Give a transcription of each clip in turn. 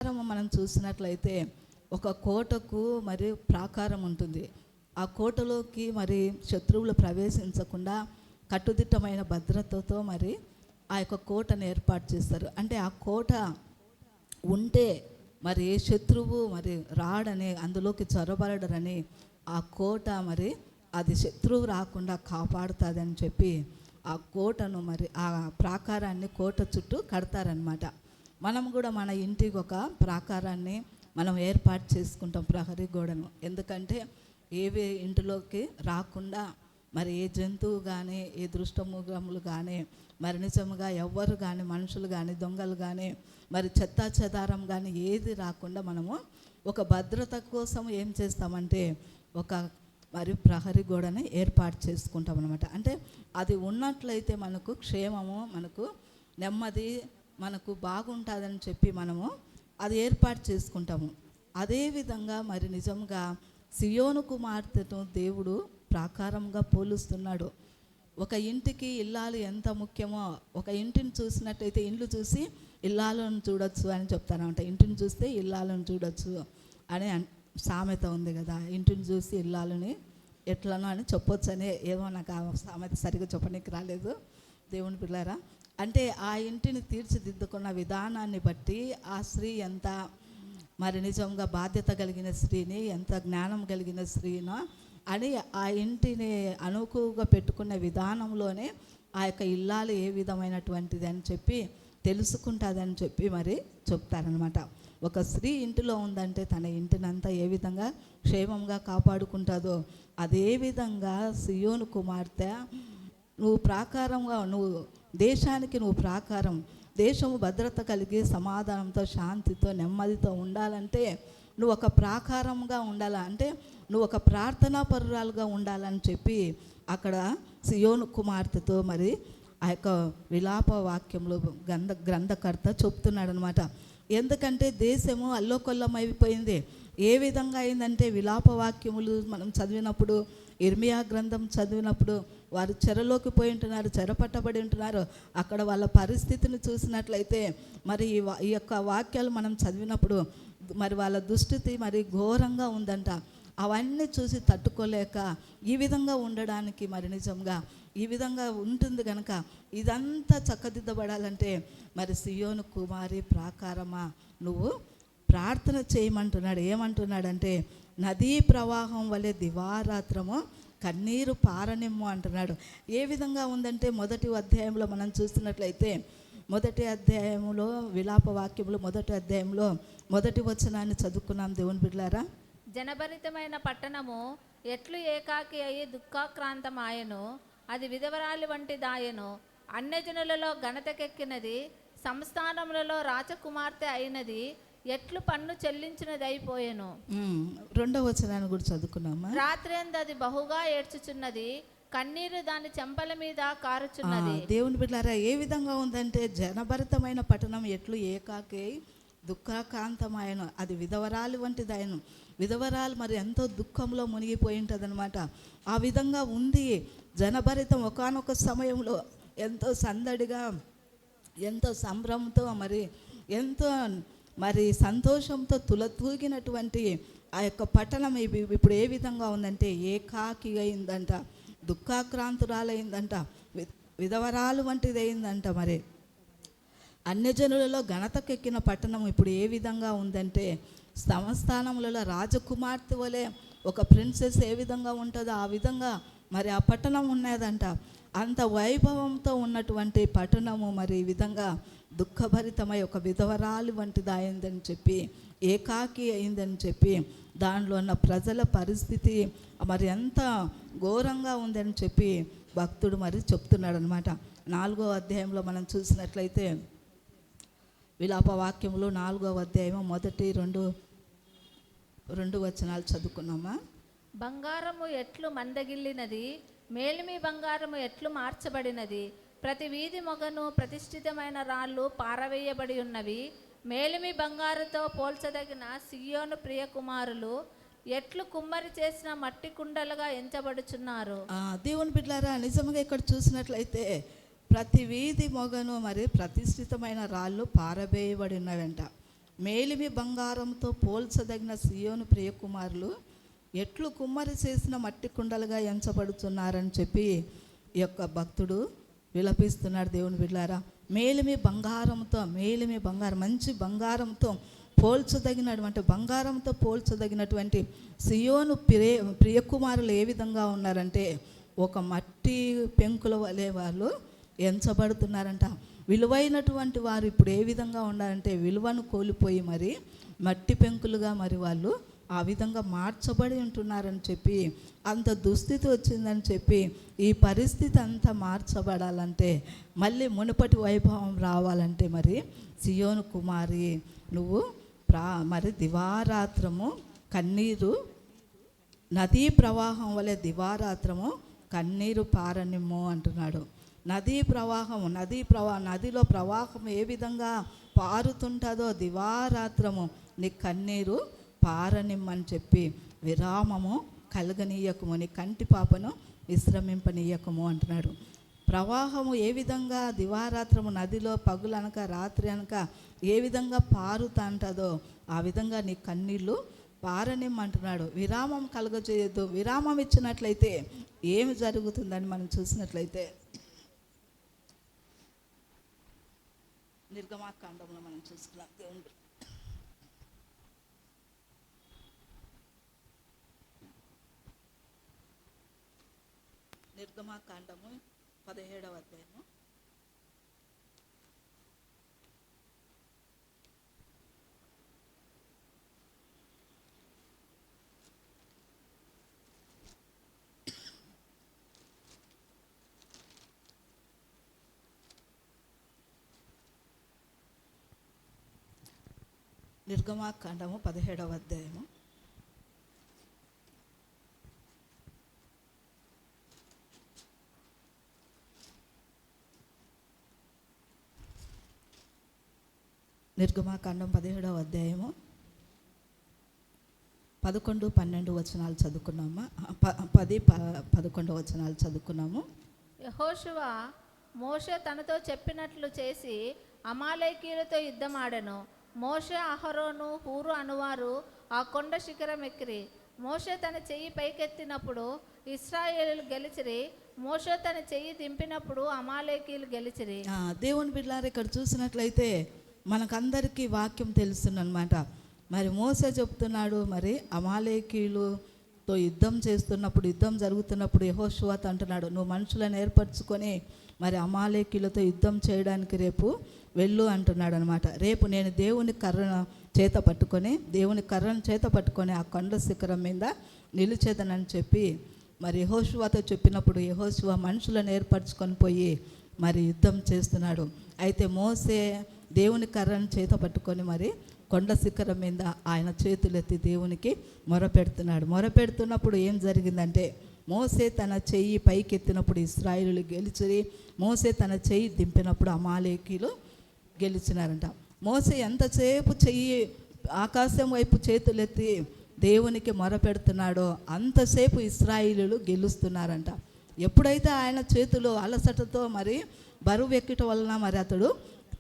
ప్రాకారము మనం చూసినట్లయితే ఒక కోటకు మరి ప్రాకారం ఉంటుంది. ఆ కోటలోకి మరి శత్రువులు ప్రవేశించకుండా కట్టుదిట్టమైన భద్రతతో మరి ఆ యొక్క కోటను ఏర్పాటు చేస్తారు. అంటే ఆ కోట ఉంటే మరి ఏ శత్రువు మరి రాడని, అందులోకి చొరబడరని ఆ కోట మరి అది శత్రువు రాకుండా కాపాడుతుందని చెప్పి ఆ కోటను మరి ఆ ప్రాకారాన్ని కోట చుట్టూ కడతారనమాట. మనం కూడా మన ఇంటికి ఒక ప్రాకారాన్ని మనం ఏర్పాటు చేసుకుంటాం, ప్రహరీ గోడను. ఎందుకంటే ఏవి ఇంటిలోకి రాకుండా మరి ఏ జంతువు కానీ, ఏ దృష్టముఖములు కానీ, మరి నిజముగా ఎవ్వరు కానీ, మనుషులు కానీ, దొంగలు కానీ, మరి చెత్తా చెదారం కానీ ఏది రాకుండా మనము ఒక భద్రత కోసం ఏం చేస్తామంటే ఒక మరి ప్రహరీ గోడని ఏర్పాటు చేసుకుంటాం అనమాట. అంటే అది ఉన్నట్లయితే మనకు క్షేమము, మనకు నెమ్మది, మనకు బాగుంటుందని చెప్పి మనము అది ఏర్పాటు చేసుకుంటాము. అదేవిధంగా మరి నిజంగా సియోను కుమార్తెను దేవుడు ప్రాకారంగా పోలుస్తున్నాడు. ఒక ఇంటికి ఇల్లాలు ఎంత ముఖ్యమో, ఒక ఇంటిని చూసినట్టయితే ఇండ్లు చూసి ఇల్లాలను చూడొచ్చు అని చెప్తానంట. ఇంటిని చూస్తే ఇల్లాలను చూడొచ్చు అని సామెత ఉంది కదా. ఇంటిని చూసి ఇల్లాలని ఎట్లనో అని చెప్పొచ్చు అని, ఏమో నాకు ఆ సామెత సరిగ్గా చెప్పడానికి రాలేదు దేవుని పిల్లారా. అంటే ఆ ఇంటిని తీర్చిదిద్దుకున్న విధానాన్ని బట్టి ఆ స్త్రీ ఎంత మరి నిజంగా బాధ్యత కలిగిన స్త్రీని, ఎంత జ్ఞానం కలిగిన స్త్రీనో అని ఆ ఇంటిని అనుకువగా పెట్టుకున్న విధానంలోనే ఆ యొక్క ఇల్లాలు ఏ విధమైనటువంటిది అని చెప్పి తెలుసుకుంటుందని చెప్పి మరి చెప్తారనమాట. ఒక స్త్రీ ఇంటిలో ఉందంటే తన ఇంటినంతా ఏ విధంగా క్షేమంగా కాపాడుకుంటుందో అదేవిధంగా సియోను కుమార్తె నువ్వు ప్రాకారంగా, నువ్వు దేశానికి నువ్వు ప్రాకారం, దేశము భద్రత కలిగి సమాధానంతో, శాంతితో, నెమ్మదితో ఉండాలంటే నువ్వు ఒక ప్రాకారంగా ఉండాలా, అంటే నువ్వు ఒక ప్రార్థనా పరురాలుగా ఉండాలని చెప్పి అక్కడ సియోను కుమార్తెతో మరి ఆ యొక్క విలాప వాక్యంలో గ్రంథకర్త చెప్తున్నాడు అనమాట. ఎందుకంటే దేశము అల్లోకొల్లమైపోయింది. ఏ విధంగా అయిందంటే విలాప వాక్యములు మనం చదివినప్పుడు, ఇర్మియా గ్రంథం చదివినప్పుడు వారు చెరలోకి పోయి ఉంటున్నారు, చెరపట్టబడి ఉంటున్నారు. అక్కడ వాళ్ళ పరిస్థితిని చూసినట్లయితే మరి ఈ యొక్క వాక్యాలు మనం చదివినప్పుడు మరి వాళ్ళ దుస్థితి మరి ఘోరంగా ఉందంట. అవన్నీ చూసి తట్టుకోలేక ఈ విధంగా ఉండడానికి మరి నిజంగా ఈ విధంగా ఉంటుంది కనుక ఇదంతా చక్కదిద్దబడాలంటే మరి సియోను కుమారి ప్రాకారమా నువ్వు ప్రార్థన చేయమంటున్నాడు. ఏమంటున్నాడంటే నదీ ప్రవాహం వలె దివారాత్రము కన్నీరు పారనిమ్ము అంటున్నాడు. ఏ విధంగా ఉందంటే మొదటి అధ్యాయంలో మనం చూసినట్లయితే మొదటి అధ్యాయంలో విలాప వాక్యములు మొదటి అధ్యాయంలో మొదటి వచనాన్ని చదువుకున్నాం దేవుని బిడ్డలారా. జనభరితమైన పట్టణము ఎట్లు ఏకాకి అయి దుఃఖాక్రాంతమాయను, అది విధవరాలి వంటి దాయను. అన్యజనులలో ఘనతకెక్కినది, సంస్థానములలో రాజకుమార్తె అయినది, ఎట్లు పన్ను చెల్లించినదైపోయెను. రెండవ వచనాన్ని కూడా చదువుకున్నామా. రాత్రి అందు అది బహుగా ఏడ్చుచున్నది, కన్నీరు దాని చెంపల మీద కారుచున్నది. దేవుని బిడ్డలారా, ఏ విధంగా ఉందంటే జనభరితమైన పట్టణం ఎట్లు ఏకాకి దుఃఖాకాంతమాయను, అది విధవరాలు వంటిదాయను. విధవరాలు మరి ఎంతో దుఃఖంలో మునిగిపోయి ఉంటుంది అనమాట. ఆ విధంగా ఉంది జనభరితం. ఒకానొక సమయంలో ఎంతో సందడిగా, ఎంతో సంభ్రమంతో, మరి ఎంతో మరి సంతోషంతో తులతూగినటువంటి ఆ యొక్క పట్టణం ఇప్పుడు ఏ విధంగా ఉందంటే ఏకాకి అయిందంట, దుఃఖాక్రాంతురాలైందంట, విధవరాలు వంటిది అయిందంట. మరి అన్యజనులలో ఘనతకెక్కిన పట్టణం ఇప్పుడు ఏ విధంగా ఉందంటే సంస్థానములలో రాజకుమార్తె వలె ఒక ప్రిన్సెస్ ఏ విధంగా ఉంటుందో ఆ విధంగా మరి ఆ పట్టణం ఉన్నదంట. అంత వైభవంతో ఉన్నటువంటి పట్టణము మరి ఈ విధంగా దుఃఖభరితమై ఒక విధవరాలు వంటిది అయిందని చెప్పి, ఏకాకి అయిందని చెప్పి, దానిలో ఉన్న ప్రజల పరిస్థితి మరి ఎంత ఘోరంగా ఉందని చెప్పి భక్తుడు మరి చెప్తున్నాడు అనమాట. 4వ అధ్యాయంలో మనం చూసినట్లయితే విలాప వాక్యములు 4వ అధ్యాయం మొదటి రెండు వచనాలు చదువుకున్నామా. బంగారము ఎట్లు మందగిల్లినది, మేలిమి బంగారము ఎట్లు మార్చబడినది, ప్రతి వీధి మొగను ప్రతిష్ఠితమైన రాళ్ళు పారవేయబడి ఉన్నవి. మేలిమి బంగారుతో పోల్చదగిన సియోను ప్రియ కుమారులు ఎట్లు కుమ్మరి చేసిన మట్టి కుండలుగా ఎంచబడుచున్నారు. దేవుని బిడ్డలారా, నిజంగా ఇక్కడ చూసినట్లయితే ప్రతి వీధి మొగను మరి ప్రతిష్ఠితమైన రాళ్ళు పారవేయబడి ఉన్నవంట. మేలిమి బంగారంతో పోల్చదగిన సియోను ప్రియకుమారులు ఎట్లు కుమ్మరి చేసిన మట్టి కుండలుగా ఎంచబడుతున్నారని చెప్పి ఈ యొక్క భక్తుడు విలపిస్తున్నాడు. దేవుని బిడ్డలారా, మేలిమి బంగారం మంచి బంగారంతో పోల్చదగినటువంటి బంగారంతో పోల్చదగినటువంటి సియోను ప్రియకుమారులు ఏ విధంగా ఉన్నారంటే ఒక మట్టి పెంకుల వలె వాళ్ళు ఎంచబడుతున్నారంట. విలువైనటువంటి వారు ఇప్పుడు ఏ విధంగా ఉన్నారంటే విలువను కోల్పోయి మరి మట్టి పెంకులుగా మరి వాళ్ళు ఆ విధంగా మార్చబడి ఉంటున్నారని చెప్పి, అంత దుస్థితి వచ్చిందని చెప్పి, ఈ పరిస్థితి అంతా మార్చబడాలంటే మళ్ళీ మునుపటి వైభవం రావాలంటే మరి సియోను కుమారి నువ్వు మరి దివారాత్రము కన్నీరు నదీ ప్రవాహం వలె దివారాత్రము కన్నీరు పారనిమ్ము అంటున్నాడు. నదిలో ప్రవాహం ఏ విధంగా పారుతుంటుందో దివారాత్రము నీ కన్నీరు పారనిమ్మని చెప్పి, విరామము కలగనీయకము, నీ కంటి పాపను విశ్రమింపనీయకము అంటున్నాడు. ప్రవాహము ఏ విధంగా దివారాత్రము నదిలో పగులనక రాత్రి అనక ఏ విధంగా పారుతుంటుందో ఆ విధంగా నీ కన్నీళ్ళు పారనిమ్మంటున్నాడు. విరామం కలగజేయద్దు. విరామం ఇచ్చినట్లయితే ఏమి జరుగుతుందని మనం చూసినట్లయితే నిర్గమాకాండంలో మనం చూసుకున్నాం. దేవుడు నిర్గమాకాండము 17వ అధ్యాయము నిర్గమాకాండము 17వ అధ్యాయము 17వ అధ్యాయము 11, 12 వచనాలు చదువుకున్నామా? 10, 11 వచనాలు చదువుకున్నాము. యెహోషువ మోషే తనతో చెప్పినట్లు చేసి అమాలేకీయులతో యుద్ధమాడెను. మోషే, అహరోను, హూరు అనువారు ఆ కొండ శిఖరం ఎక్కిరి. మోషే తన చెయ్యి పైకెత్తినప్పుడు ఇశ్రాయేలీయులు గెలిచిరి. మోషే తన చెయ్యి దింపినప్పుడు అమాలేకీయులు గెలిచిరి. దేవుని బిడ్డలారా, ఇక్కడ చూసినట్లయితే మనకందరికీ వాక్యం తెలుస్తుందన్నమాట. మరి మోసే చెప్తున్నాడు, మరి అమాలేకీయులతో యుద్ధం జరుగుతున్నప్పుడు యెహోషువతో అంటున్నాడు, నువ్వు మనుషులను ఏర్పరచుకొని మరి అమాలేకీయులతో యుద్ధం చేయడానికి రేపు వెళ్ళు అంటున్నాడు అనమాట. రేపు నేను దేవుని కర్రను చేత పట్టుకొని ఆ కొండ శిఖరం మీద నిలిచేదనని చెప్పి మరి యెహోషువతో చెప్పినప్పుడు యెహోషువ మనుషులను ఏర్పరచుకొని పోయి మరి యుద్ధం చేస్తున్నాడు. అయితే మోసే దేవుని కర్రను చేత పట్టుకొని మరి కొండ శిఖరం మీద ఆయన చేతులెత్తి దేవునికి మొరపెడుతున్నప్పుడు ఏం జరిగిందంటే, మోసే తన చెయ్యి పైకెత్తినప్పుడు ఇశ్రాయేలీయులు గెలిచిరి. మోసే తన చెయ్యి దింపినప్పుడు అమాలేకీయులు గెలిచినారంట. మోసే ఎంతసేపు చెయ్యి ఆకాశం వైపు చేతులెత్తి దేవునికి మొరపెడుతున్నాడో అంతసేపు ఇశ్రాయేలీయులు గెలుస్తున్నారంట. ఎప్పుడైతే ఆయన చేతులు అలసటతో మరి బరువు ఎక్కటం వలన మరి అతడు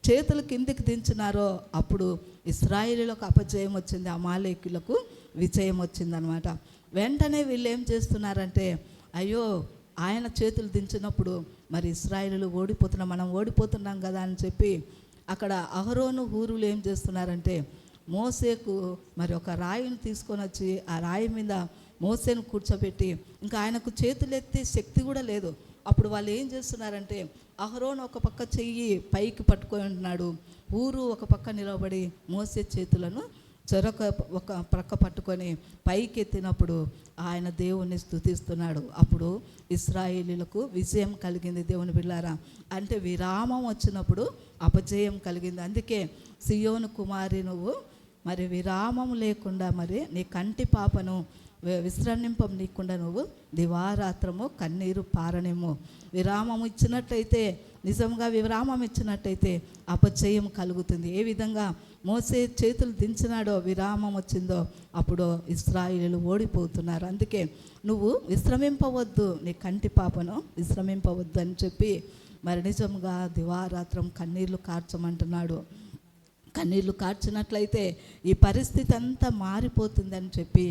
చేతులు కిందికి దించినారో అప్పుడు ఇశ్రాయేలీయులకు అపజయం వచ్చింది, అమాలేకీయులకు విజయం వచ్చిందనమాట. వెంటనే వీళ్ళు ఏం చేస్తున్నారంటే, అయ్యో ఆయన చేతులు దించినప్పుడు మరి ఇశ్రాయేలీయులు మనం ఓడిపోతున్నాం కదా అని చెప్పి అక్కడ అహరోను హూరులు ఏం చేస్తున్నారంటే మోసేకు మరి ఒక రాయిని తీసుకొని వచ్చి ఆ రాయి మీద మోసేను కూర్చోబెట్టి, ఇంకా ఆయనకు చేతులెత్తే శక్తి కూడా లేదు. అప్పుడు వాళ్ళు ఏం చేస్తున్నారంటే, అహరోను ఒక పక్క చెయ్యి పైకి పట్టుకొని ఉంటున్నాడు, ఊరు ఒక పక్క నిలబడి మోసే చేతులను ఒక ప్రక్క పట్టుకొని పైకి ఎత్తినప్పుడు ఆయన దేవుణ్ణి స్తుతిస్తున్నాడు. అప్పుడు ఇశ్రాయేలీయులకు విజయం కలిగింది. దేవుని బిడ్డలారా, అంటే విరామం వచ్చినప్పుడు అపజయం కలిగింది. అందుకే సియోను కుమారి నువ్వు మరి విరామం లేకుండా మరి నీ కంటి పాపను విశ్రమింపం నీకుండా నువ్వు దివారాత్రము కన్నీరు పారనిమ్ము. విరామం ఇచ్చినట్లయితే, నిజంగా విరామం ఇచ్చినట్టయితే అపజయం కలుగుతుంది. ఏ విధంగా మోసే చేతులు దించినాడో విరామం వచ్చిందో అప్పుడు ఇశ్రాయేలీయులు ఓడిపోతున్నారు. అందుకే నువ్వు విశ్రమింపవద్దు, నీ కంటి పాపను విశ్రమింపవద్దు అని చెప్పి మరి నిజంగా దివారాత్రం కన్నీళ్లు కార్చమంటున్నాడు. కన్నీళ్లు కార్చినట్లయితే ఈ పరిస్థితి అంతా మారిపోతుందని చెప్పి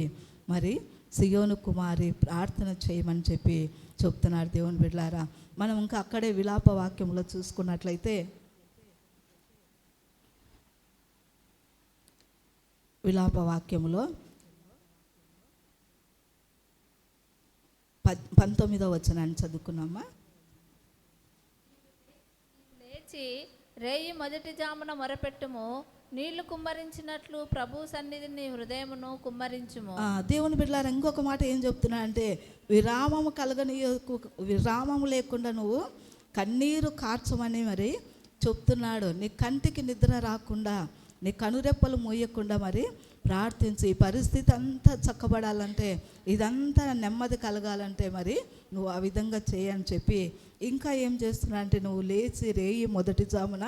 మరి సియోను కుమారి ప్రార్థన చేయమని చెప్పి చెప్తున్నారు దేవుని బిడ్డలారా. మనం ఇంకా అక్కడే విలాప వాక్యంలో చూసుకున్నట్లయితే విలాప వాక్యంలో 19వ వచనాన్ని చదువుకున్నామా. లేచి రేయి మొదటి జామున మొరపెట్టుము, నీళ్లు కుమ్మరించినట్లు ప్రభు సన్నిధిని హృదయమును కుమ్మరించుము. దేవుని బిడ్డలారా, ఇంకొక మాట ఏం చెప్తున్నా అంటే విరామము విరామము లేకుండా నువ్వు కన్నీరు కార్చమని మరి చెప్తున్నాడు. నీ కంటికి నిద్ర రాకుండా, నీ కనురెప్పలు మూయకుండా మరి ప్రార్థించి ఈ పరిస్థితి అంతా చక్కబడాలంటే, ఇదంతా నెమ్మది కలగాలంటే మరి నువ్వు ఆ విధంగా చేయని చెప్పి ఇంకా ఏం చేస్తున్నా అంటే నువ్వు లేచి రేయి మొదటి జామున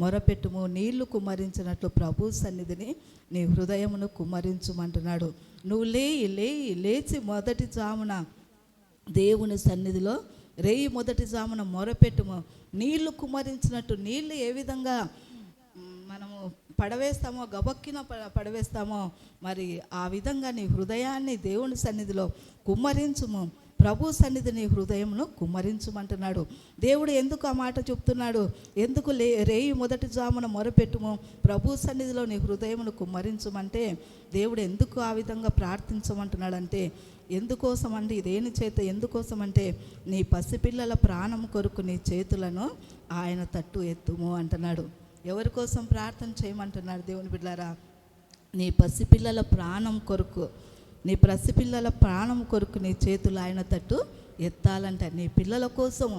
మొరపెట్టుము, నీళ్లు కుమ్మరించినట్లు ప్రభు సన్నిధిని నీ హృదయమును కుమ్మరించుమంటున్నాడు. నువ్వు లేచి మొదటి జామున దేవుని సన్నిధిలో రేయి మొదటి జామున మొరపెట్టుము. నీళ్లు కుమ్మరించినట్టు, నీళ్లు ఏ విధంగా మనము పడవేస్తామో, గబక్కిన పడవేస్తామో మరి ఆ విధంగా నీ హృదయాన్ని దేవుని సన్నిధిలో కుమ్మరించుము. ప్రభు సన్నిధిని హృదయమును కుమ్మరించమంటున్నాడు. దేవుడు ఎందుకు ఆ మాట చెప్తున్నాడు? ఎందుకు రేయి మొదటి జామున మొరపెట్టుము, ప్రభు సన్నిధిలో నీ హృదయమును కుమ్మరించమంటే దేవుడు ఎందుకు ఆ విధంగా ప్రార్థించమంటున్నాడంటే, ఎందుకోసం అండి, దేని చేత ఎందుకోసం అంటే నీ పసిపిల్లల ప్రాణం కొరకు నీ చేతులను ఆయన తట్టు ఎత్తుము అంటున్నాడు. ఎవరి కోసం ప్రార్థన చేయమంటున్నాడు దేవుని బిడ్డలారా? నీ పసిపిల్లల ప్రాణం కొరకు, నీ పసిపిల్లల ప్రాణం కొరకు నీ చేతులు ఆయన తట్టు ఎత్తాలంట. నీ పిల్లల కోసం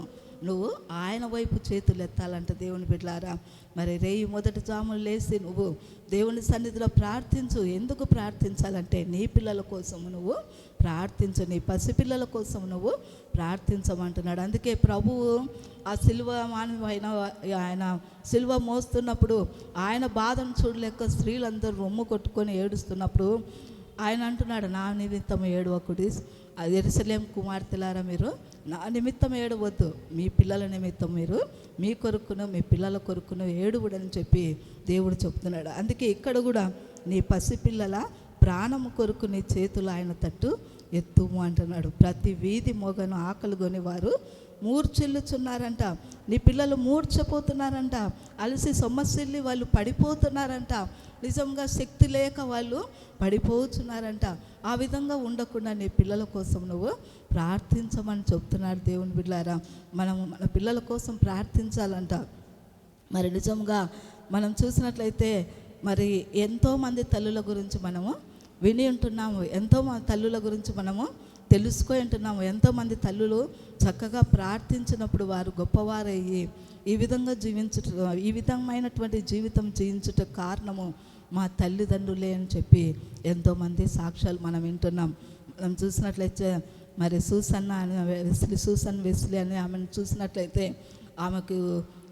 నువ్వు ఆయన వైపు చేతులు ఎత్తాలంట దేవుని బిడ్డలారా. మరి రేయి మొదటి జాములు లేచి నువ్వు దేవుని సన్నిధిలో ప్రార్థించు. ఎందుకు ప్రార్థించాలంటే నీ పిల్లల కోసం నువ్వు ప్రార్థించు, నీ పసిపిల్లల కోసం నువ్వు ప్రార్థించమంటున్నాడు. అందుకే ప్రభువు ఆ సిలువ మానవైన ఆయన సిలువ మోస్తున్నప్పుడు ఆయన బాధను చూడలేక స్త్రీలందరూ రొమ్ము కొట్టుకొని ఏడుస్తున్నప్పుడు ఆయన అంటున్నాడు, నా నిమిత్తం ఏడవకుడి, యెరూషలేము కుమార్తెలారా మీరు నా నిమిత్తం ఏడవద్దు, మీ పిల్లల నిమిత్తం మీరు మీ కొరకును మీ పిల్లల కొరకును ఏడువుడని చెప్పి దేవుడు చెప్తున్నాడు. అందుకే ఇక్కడ కూడా నీ పసిపిల్లల ప్రాణము కొరకు నీ చేతులు ఆయన తట్టు ఎత్తుము అంటున్నాడు. ప్రతి వీధి మొగను ఆకలి కొని వారు మూర్ఛిల్లుచున్నారంట. నీ పిల్లలు మూర్ఛపోతున్నారంట, అలసి సొమ్మసిల్లి వాళ్ళు పడిపోతున్నారంట, నిజంగా శక్తి లేక వాళ్ళు పడిపోతున్నారంట. ఆ విధంగా ఉండకుండా నీ పిల్లల కోసం నువ్వు ప్రార్థించమని చెప్తున్నాడు దేవుని బిడ్డలారా. మనము మన పిల్లల కోసం ప్రార్థించాలంట. మరి నిజంగా మనం చూసినట్లయితే మరి ఎంతోమంది తల్లుల గురించి మనము విని ఉంటున్నాము, ఎంతోమంది తల్లుల గురించి మనము తెలుసుకొని ఉంటున్నాము. ఎంతోమంది తల్లులు చక్కగా ప్రార్థించినప్పుడు వారు గొప్పవారయ్యి ఈ విధంగా ఈ విధమైనటువంటి జీవితం జీవించుట కారణము మా తల్లిదండ్రులే అని చెప్పి ఎంతోమంది సాక్ష్యాలు మనం వింటున్నాం. మనం చూసినట్లయితే మరి సూసన్ వెస్లీ అని ఆమెను చూసినట్లయితే ఆమెకు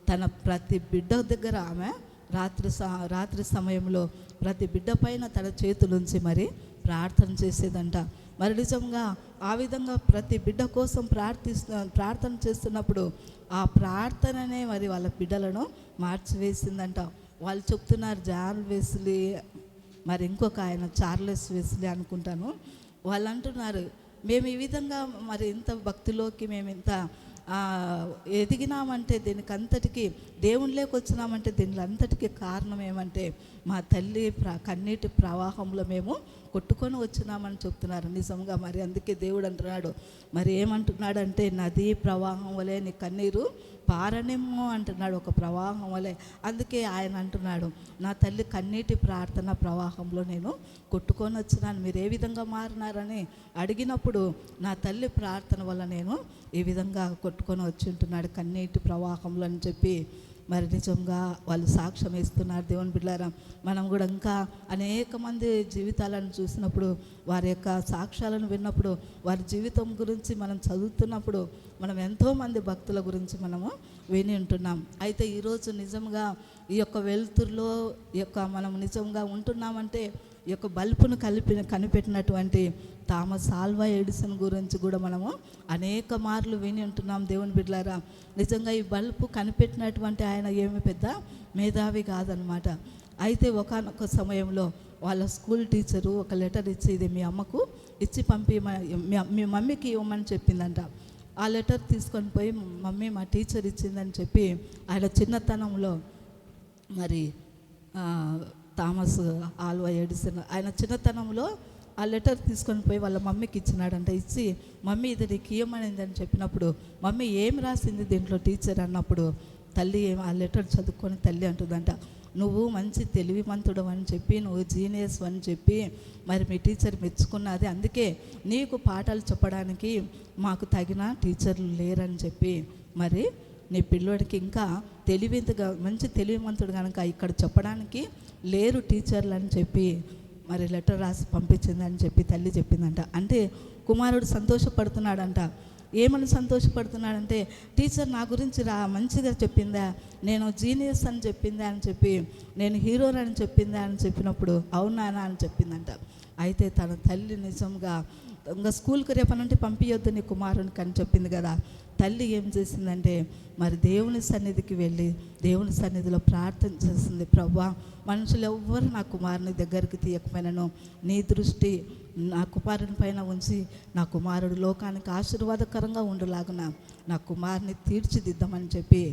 తన ప్రతి బిడ్డ దగ్గర ఆమె రాత్రి సమయంలో ప్రతి బిడ్డ పైన తన చేతులుంచి మరి ప్రార్థన చేసేదంట. మరి నిజంగా ఆ విధంగా ప్రతి బిడ్డ కోసం ప్రార్థన చేస్తున్నప్పుడు ఆ ప్రార్థననే మరి వాళ్ళ బిడ్డలను మార్చివేసిందంట. వాళ్ళు చెప్తున్నారు జాన్ వెస్లీ, మరి ఇంకొక ఆయన చార్లెస్ వెస్లీ అనుకుంటాను. వాళ్ళు అంటున్నారు, మేము ఈ విధంగా మరి ఇంత భక్తిలోకి మేము ఇంత ఎదిగినామంటే దీనికి అంతటికీ దేవునిలోకి వచ్చినామంటే దీనికి అంతటికీ కారణం ఏమంటే మా తల్లి కన్నీటి ప్రవాహంలో మేము కొట్టుకొని వచ్చినామని చెప్తున్నారు. నిజంగా మరి అందుకే దేవుడు అంటున్నాడు, మరి ఏమంటున్నాడంటే నదీ ప్రవాహం వలె నీ కన్నీరు పారనేమో అంటున్నాడు, ఒక ప్రవాహం వలె. అందుకే ఆయన అంటున్నాడు, నా తల్లి కన్నీటి ప్రార్థన ప్రవాహంలో నేను కొట్టుకొని వచ్చినాను, మీరు ఏ విధంగా మారినారని అడిగినప్పుడు నా తల్లి ప్రార్థన వల్ల నేను ఈ విధంగా కొట్టుకొని వచ్చి ఉంటున్నాడు కన్నీటి ప్రవాహంలో అని చెప్పి మరి నిజంగా వాళ్ళు సాక్ష్యం ఇస్తున్నారు. దేవుని బిడ్డలారా, మనం కూడా ఇంకా అనేక మంది జీవితాలను చూసినప్పుడు, వారి యొక్క సాక్ష్యాలను విన్నప్పుడు, వారి జీవితం గురించి మనం చదువుతున్నప్పుడు మనం ఎంతోమంది భక్తుల గురించి మనము విని ఉంటున్నాం. అయితే ఈరోజు నిజంగా ఈ యొక్క వెలుతురులో మనం నిజంగా ఉంటున్నామంటే ఈ యొక్క బల్బును కనిపెట్టినటువంటి థామస్ ఆల్వా ఎడిసన్ గురించి కూడా మనము అనేక మార్లు విని ఉంటున్నాం. దేవుని బిడ్డలారా, నిజంగా ఈ బల్బు కనిపెట్టినటువంటి ఆయన ఏమి పెద్ద మేధావి కాదనమాట. అయితే ఒకానొక సమయంలో వాళ్ళ స్కూల్ టీచరు ఒక లెటర్ ఇచ్చి ఇది మీ అమ్మకు ఇచ్చి పంపి మీ మమ్మీకి ఇవ్వమని చెప్పిందంట. ఆ లెటర్ తీసుకొని పోయి మమ్మీ మా టీచర్ ఇచ్చిందని చెప్పి ఆయన చిన్నతనంలో మరి థామస్ ఆల్వా ఎడిసన్ ఆయన చిన్నతనంలో ఆ లెటర్ తీసుకొని పోయి వాళ్ళ మమ్మీకి ఇచ్చినాడంట. ఇచ్చి మమ్మీ ఇది నీకు ఇవ్వమనిందని చెప్పినప్పుడు మమ్మీ ఏం రాసింది దీంట్లో టీచర్ అన్నప్పుడు తల్లి ఆ లెటర్ చదువుకొని తల్లి అంటుందంట, నువ్వు మంచి తెలివిమంతుడు అని చెప్పి నువ్వు జీనియస్ అని చెప్పి మరి మీ టీచర్ మెచ్చుకున్నది, అందుకే నీకు పాఠాలు చెప్పడానికి మాకు తగిన టీచర్లు లేరని చెప్పి మరి నీ పిల్లోడికి ఇంకా తెలివిగా మంచి తెలివిమంతుడు కనుక ఇక్కడ చెప్పడానికి లేరు టీచర్లు అని చెప్పి మరి లెటర్ రాసి పంపించిందని చెప్పి తల్లి చెప్పిందంట. అంటే కుమారుడు సంతోషపడుతున్నాడంట. ఏమని సంతోషపడుతున్నాడంటే టీచర్ నా గురించి మంచిగా చెప్పిందా, నేను జీనియస్ అని చెప్పిందా అని చెప్పి, నేను హీరోని అని చెప్పిందా అని చెప్పినప్పుడు అవునా అని చెప్పిందంట. అయితే తన తల్లి నిజంగా ఇంకా స్కూల్కి రేపనంటే పంపించొద్దు నీ కుమారునికి అని చెప్పింది కదా. తల్లి ఏం చేసిందంటే మరి దేవుని సన్నిధికి వెళ్ళి దేవుని సన్నిధిలో ప్రార్థన చేసింది, ప్రభువా మనుషులు ఎవ్వరు నా కుమారుని దగ్గరికి తీయకపోయినాను, నీ దృష్టి నా కుమారుని పైన ఉంచి నా కుమారుడు లోకానికి ఆశీర్వాదకరంగా ఉండేలాగున నా కుమారుని తీర్చిదిద్దామని చెప్పి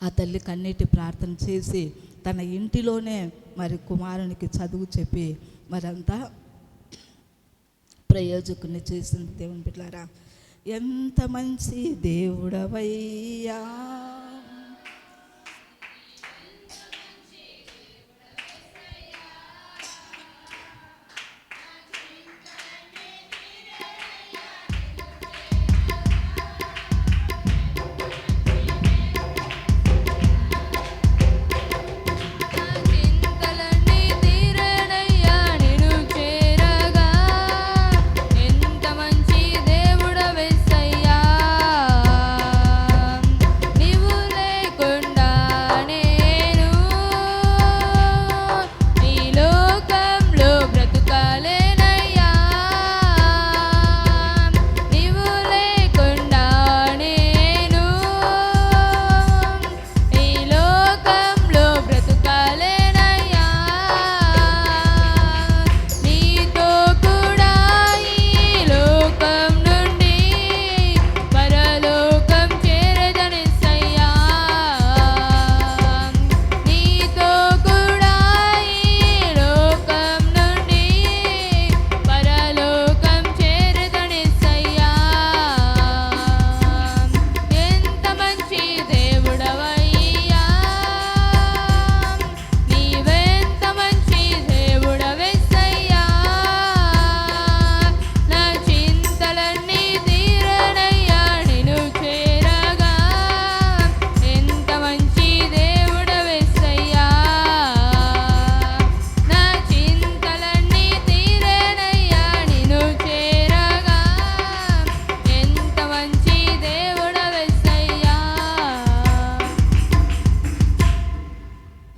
ఆ తల్లి కన్నీటి ప్రార్థన చేసి తన ఇంటిలోనే మరి కుమారునికి చదువు చెప్పి మరంతా ప్రయోజకుని చేసింది. దేవుని బిడ్డలారా, ఎంత మంచి దేవుడవయ్యా,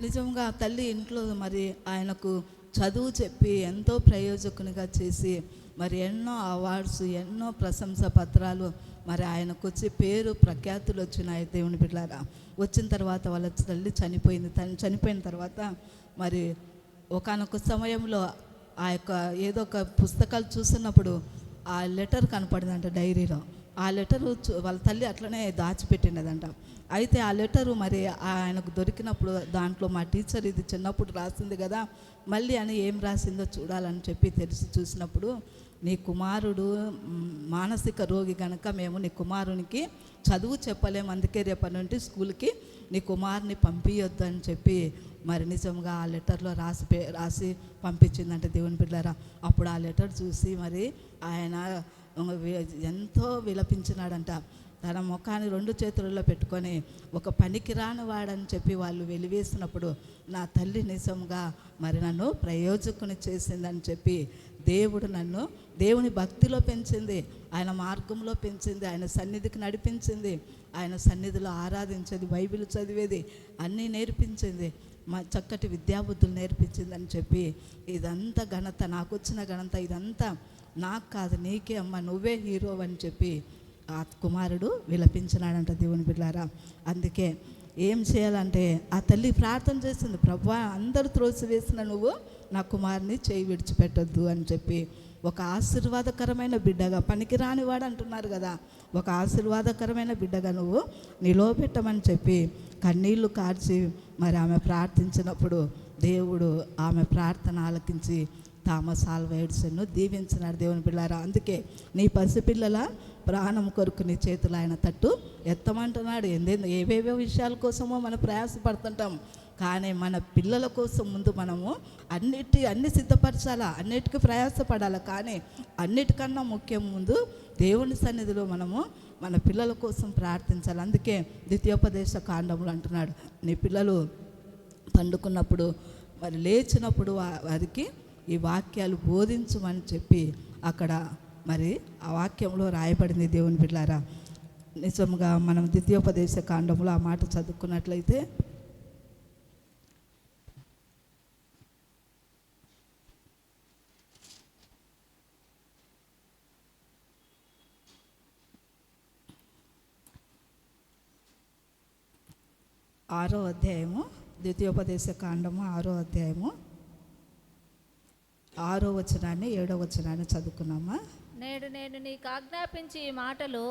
నిజంగా తల్లి ఇంట్లో మరి ఆయనకు చదువు చెప్పి ఎంతో ప్రయోజకునిగా చేసి మరి ఎన్నో అవార్డ్స్ ఎన్నో ప్రశంస పత్రాలు మరి ఆయనకు వచ్చి పేరు ప్రఖ్యాతులు వచ్చినాయి. దేవుని బిడ్డలారా, వచ్చిన తర్వాత వాళ్ళ తల్లి చనిపోయింది. చనిపోయిన తర్వాత మరి ఒకానొక సమయంలో ఆ యొక్క ఏదో ఒక పుస్తకాలు చూస్తున్నప్పుడు ఆ లెటర్ కనపడిందంట డైరీలో. ఆ లెటరు వాళ్ళ తల్లి అట్లనే దాచిపెట్టినదంట. అయితే ఆ లెటరు మరి ఆయనకు దొరికినప్పుడు దాంట్లో మా టీచర్ ఇది చిన్నప్పుడు రాసింది కదా, మళ్ళీ అని ఏం రాసిందో చూడాలని చెప్పి తెలిసి చూసినప్పుడు, నీ కుమారుడు మానసిక రోగి కనుక మేము నీ కుమారునికి చదువు చెప్పలేము, అందుకే రేపటి నుండి స్కూల్కి నీ కుమారుని పంపించొద్దు అని చెప్పి మరి నిజంగా ఆ లెటర్లో రాసి పంపించిందంటే దేవుని బిడ్డలారా. అప్పుడు ఆ లెటర్ చూసి మరి ఆయన ఎంతో విలపించినాడంట. తన ముఖాన్ని 2 చేతులలో పెట్టుకొని ఒక పనికిరాని వాడని చెప్పి వాళ్ళు వెలివేసినప్పుడు నా తల్లి నిజంగా మరి నన్ను ప్రయోజకుని చేసిందని చెప్పి దేవుడు నన్ను దేవుని భక్తిలో పెంచింది, ఆయన మార్గంలో పెంచింది, ఆయన సన్నిధికి నడిపించింది, ఆయన సన్నిధిలో ఆరాధించేది, బైబిల్ చదివేది అన్నీ నేర్పించింది, మా చక్కటి విద్యాబుద్ధులు నేర్పించిందని చెప్పి ఇదంతా ఘనత నాకు వచ్చిన ఘనత ఇదంతా నాకు కాదు నీకే అమ్మ, నువ్వే హీరో అని చెప్పి ఆ కుమారుడు విలపించినాడంట దేవుని బిడ్డలారా. అందుకే ఏం చేయాలంటే ఆ తల్లి ప్రార్థన చేసింది, ప్రభువా అందరూ త్రోసివేసిన నువ్వు నా కుమారుని చేయి విడిచిపెట్టొద్దు అని చెప్పి. ఒక ఆశీర్వాదకరమైన బిడ్డగా, పనికిరానివాడు అంటున్నారు కదా, ఒక ఆశీర్వాదకరమైన బిడ్డగా నువ్వు నిలవబెట్టమని చెప్పి కన్నీళ్లు కార్చి మరి ఆమె ప్రార్థించినప్పుడు దేవుడు ఆమె ప్రార్థన ఆలకించి థామస్ ఆల్వా ఎడిసన్ను దీవించినాడు. దేవుని పిల్లారా, అందుకే నీ పసిపిల్లల ప్రాణం కొరకు నీ చేతులు ఆయన తట్టు ఎత్తమంటున్నాడు. ఏవేవో విషయాల కోసమో మనం ప్రయాసపడుతుంటాం, కానీ మన పిల్లల కోసం ముందు మనము అన్ని సిద్ధపరచాలా, అన్నిటికీ ప్రయాసపడాలి. కానీ అన్నిటికన్నా ముఖ్యం ముందు దేవుని సన్నిధిలో మనము మన పిల్లల కోసం ప్రార్థించాలి. అందుకే ద్వితీయోపదేశ కాండంలో అంటున్నాడు, నీ పిల్లలు పండుకున్నప్పుడు మరి లేచినప్పుడు వారికి ఈ వాక్యాలు బోధించమని చెప్పి అక్కడ మరి ఆ వాక్యంలో రాయబడింది. దేవుని బిడ్డలారా, నిజంగా మనం ద్వితీయోపదేశ కాండంలో ఆ మాట చదువుకున్నట్లయితే 6వ అధ్యాయము, ద్వితీయోపదేశ కాండము 6వ అధ్యాయము 6వ వచనాన్ని 7వ వచనాన్ని చదువుకున్నామా. నేడు నేను నీకు ఆజ్ఞాపించి ఈ మాటలు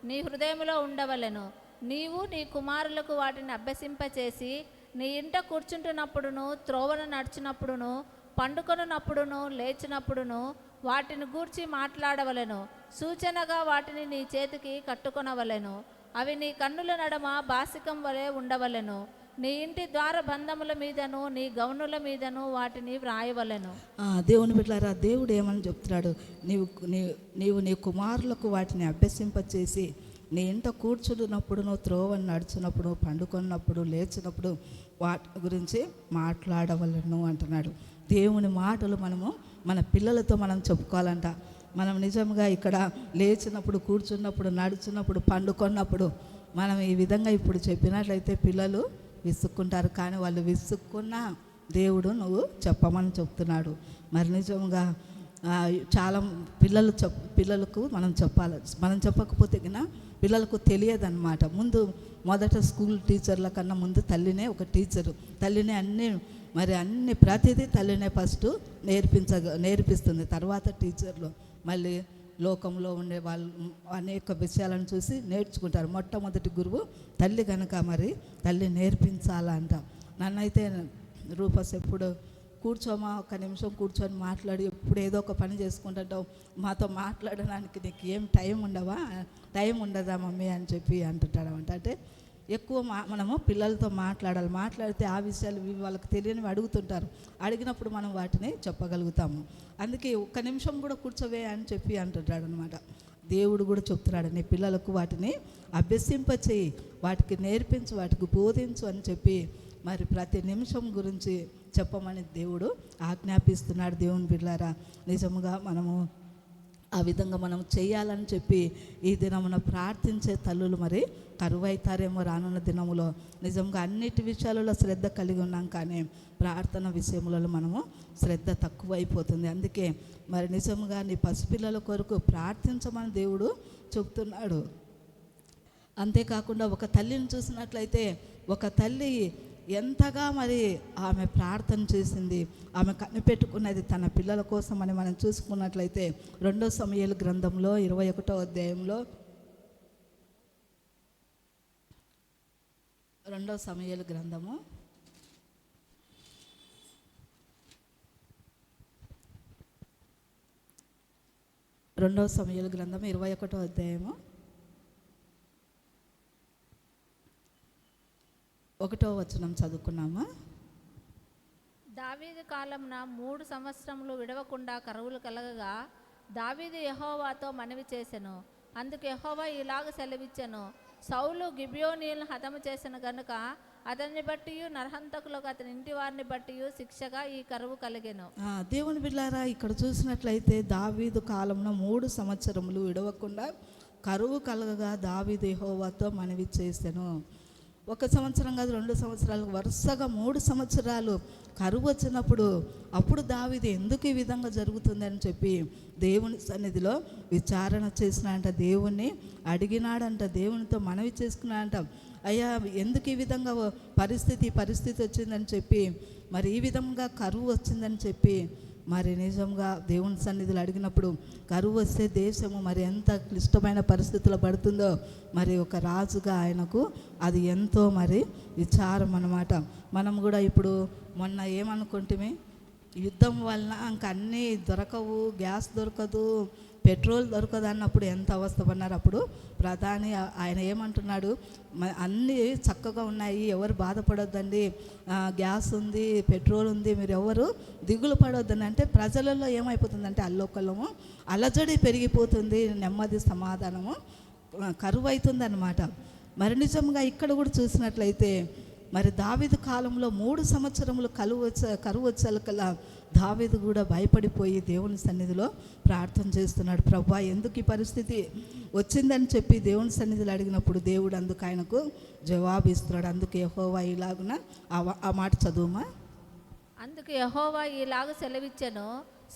నీ హృదయంలో ఉండవలెను. నీవు నీ కుమారులకు వాటిని అభ్యసింపచేసి నీ ఇంట కూర్చుంటున్నప్పుడును, త్రోవను నడిచినప్పుడును, పండుకొనున్నప్పుడును, లేచినప్పుడును వాటిని గూర్చి మాట్లాడవలెను. సూచనగా వాటిని నీ చేతికి కట్టుకొనవలెను. అవి నీ కన్నుల నడమ బాసికం వలె ఉండవలెను. నీ ఇంటి ద్వార బంధముల మీదను నీ గౌనుల మీదను వాటిని వ్రాయవలెను. దేవుని బిడ్డలారా, దేవుడు ఏమని చెప్తున్నాడు, నీవు నీ కుమారులకు వాటిని అభ్యసింపచేసి నీ ఇంట కూర్చున్నప్పుడును, త్రోవను నడిచినప్పుడు, పండుకొన్నప్పుడు, లేచినప్పుడు వాటి గురించి మాట్లాడవలను అంటున్నాడు. దేవుని మాటలు మనము మన పిల్లలతో మనం చెప్పుకోవాలంట. మనం నిజంగా ఇక్కడ లేచినప్పుడు, కూర్చున్నప్పుడు, నడుచున్నప్పుడు, పండుకొన్నప్పుడు మనం ఈ విధంగా ఇప్పుడు చెప్పినట్లయితే పిల్లలు విసుక్కుంటారు. కానీ వాళ్ళు విసుక్కున్నా దేవుడు నువ్వు చెప్పమని చెప్తున్నాడు. మరి నిజంగా చాలా పిల్లలకు మనం చెప్పాలి. మనం చెప్పకపోతే కన్నా పిల్లలకు తెలియదన్నమాట. మొదట స్కూల్ టీచర్ల కన్నా ముందు తల్లినే ఒక టీచరు. తల్లినే అన్ని ప్రతిదీ తల్లినే ఫస్ట్ నేర్పిస్తుంది. తర్వాత టీచర్లు మళ్ళీ లోకంలో ఉండే వాళ్ళు అనేక విషయాలను చూసి నేర్చుకుంటారు. మొట్టమొదటి గురువు తల్లి కనుక మరి తల్లి నేర్పించాలంట. నన్నైతే రూపస్ ఎప్పుడు కూర్చోమా, ఒక నిమిషం కూర్చొని మాట్లాడి, ఎప్పుడు ఏదో ఒక పని చేసుకుంటుంటావు, మాతో మాట్లాడడానికి నీకు ఏం టైం ఉండదా మమ్మీ అని చెప్పి అంటుంటాడమంట. అంటే ఎక్కువ మనము పిల్లలతో మాట్లాడితే ఆ విషయాలు వాళ్ళకి తెలియనివి అడుగుతుంటారు. అడిగినప్పుడు మనం వాటిని చెప్పగలుగుతాము. అందుకే ఒక్క నిమిషం కూడా కూర్చోవే అని చెప్పి అంటుంటాడు అనమాట. దేవుడు కూడా చెప్తున్నాడు, నీ పిల్లలకు వాటిని అభ్యసింపచేయి, వాటికి నేర్పించు, వాటికి బోధించు అని చెప్పి మరి ప్రతి నిమిషం గురించి చెప్పమని దేవుడు ఆజ్ఞాపిస్తున్నాడు. దేవుని బిడ్డలారా, నిజముగా మనము ఆ విధంగా మనం చేయాలని చెప్పి ఈ దినమున ప్రార్థించే తల్లులు మరి కరువైతారేమో రానున్న దినములో. నిజంగా అన్నిటి విషయాలలో శ్రద్ధ కలిగి ఉన్నాం, కానీ ప్రార్థన విషయములలో మనము శ్రద్ధ తక్కువైపోతుంది. అందుకే మరి నిజంగా నీ పసిపిల్లల కొరకు ప్రార్థించమని దేవుడు చెప్తున్నాడు. అంతేకాకుండా ఒక తల్లిని చూసినట్లయితే, ఒక తల్లి ఎంతగా మరి ఆమె ప్రార్థన చేసింది, ఆమె కనిపెట్టుకున్నది తన పిల్లల కోసం అని మనం చూసుకున్నట్లయితే 2 సమూయేలు గ్రంథంలో 21వ అధ్యాయంలో 2 సమూయేలు గ్రంథము 21వ అధ్యాయము 1వ వచనం చదువుకున్నామా. దావీదు కాలమున 3 సంవత్సరములు విడవకుండా కరువులు కలగగా దావీదు యెహోవాతో మనవి చేసెను. అందుకు యెహోవా ఇలాగ సెలవిచ్చెను, సౌలు గిబియోనీయులను హతము చేసిన గనుక అతన్ని బట్టి నరహంతకులకు అతని ఇంటి వారిని బట్టి శిక్షగా ఈ కరువు కలిగెను. దేవుని బిడ్డలారా, ఇక్కడ చూసినట్లయితే దావీదు కాలంలో 3 సంవత్సరములు విడవకుండా కరువు కలగగా దావీదు యెహోవాతో మనవి చేసెను. 1 సంవత్సరం కాదు, 2 సంవత్సరాలు, వరుసగా 3 సంవత్సరాలు కరువు వచ్చినప్పుడు అప్పుడు దావీదు ఎందుకు ఈ విధంగా జరుగుతుందని చెప్పి దేవుని సన్నిధిలో విచారణ చేసినాడంట. దేవుణ్ణి అడిగినాడంట, దేవునితో మనవి చేసుకున్నాడంట. అయ్యా ఎందుకు ఈ విధంగా పరిస్థితి వచ్చిందని చెప్పి, మరి ఈ విధంగా కరువు వచ్చిందని చెప్పి మరి నిజంగా దేవుని సన్నిధిలో అడిగినప్పుడు, కరువు వస్తే దేశము మరి ఎంత క్లిష్టమైన పరిస్థితుల్లో పడుతుందో మరి ఒక రాజుగా ఆయనకు అది ఎంతో మరి విచారం అన్నమాట. మనం కూడా ఇప్పుడు మొన్న ఏమనుకుంటుమే, యుద్ధం వలన ఇంక అన్నీ దొరకవు, గ్యాస్ దొరకదు, పెట్రోల్ దొరకదు అన్నప్పుడు ఎంత అవస్థపడినారు. అప్పుడు ప్రధాని ఆయన ఏమంటున్నాడు, అన్నీ చక్కగా ఉన్నాయి, ఎవరు బాధపడొద్దండి, గ్యాస్ ఉంది, పెట్రోల్ ఉంది, మీరు ఎవరు దిగులు పడొద్దని. అంటే ప్రజలలో ఏమైపోతుందంటే అల్లోకల్లము అలజడి పెరిగిపోతుంది, నెమ్మది సమాధానము కరువు అవుతుంది అన్నమాట. మరి నిజంగా ఇక్కడ కూడా చూసినట్లయితే మరి దావీదు కాలంలో 3 సంవత్సరములు కరువు వచ్చేకల్లా దావీదు కూడా భయపడిపోయి దేవుని సన్నిధిలో ప్రార్థన చేస్తున్నాడు. ప్రభువా ఎందుకు ఈ పరిస్థితి వచ్చిందని చెప్పి దేవుని సన్నిధిలో అడిగినప్పుడు దేవుడు అందుకు ఆయనకు జవాబు ఇస్తున్నాడు. అందుకు యెహోవా ఇలాగున ఆ మాట చదువుమా. అందుకు యెహోవా ఇలాగ సెలవిచ్చెను,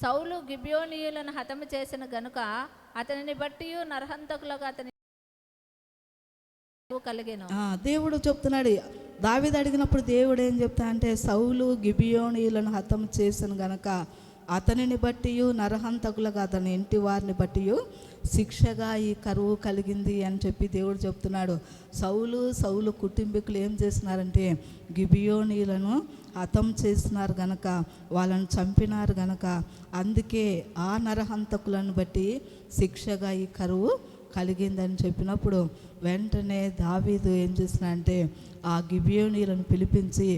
సౌలు గిబియోనీయులను హతము చేసిన గనుక అతనిని బట్టి నరహంతకులకు అతని కలిగెను. దేవుడు చెప్తున్నాడు, దావీదు అడిగినప్పుడు దేవుడు ఏం చెప్తా అంటే, సౌలు గిబియోనీయులను హతం చేసిన గనక అతనిని బట్టి నరహంతకులకు అతని ఇంటి వారిని బట్టి శిక్షగా ఈ కరువు కలిగింది అని చెప్పి దేవుడు చెప్తున్నాడు. సౌలు కుటుంబీకులు ఏం చేస్తున్నారంటే గిబియోనీయులను హతం చేసినారు గనక, వాళ్ళని చంపినారు గనక, అందుకే ఆ నరహంతకులను బట్టి శిక్షగా ఈ కరువు కలిగిందని చెప్పినప్పుడు వెంటనే దావీదు ఏం చేసినాడంటే ఆ గిబియోనీయులను పిలిపించి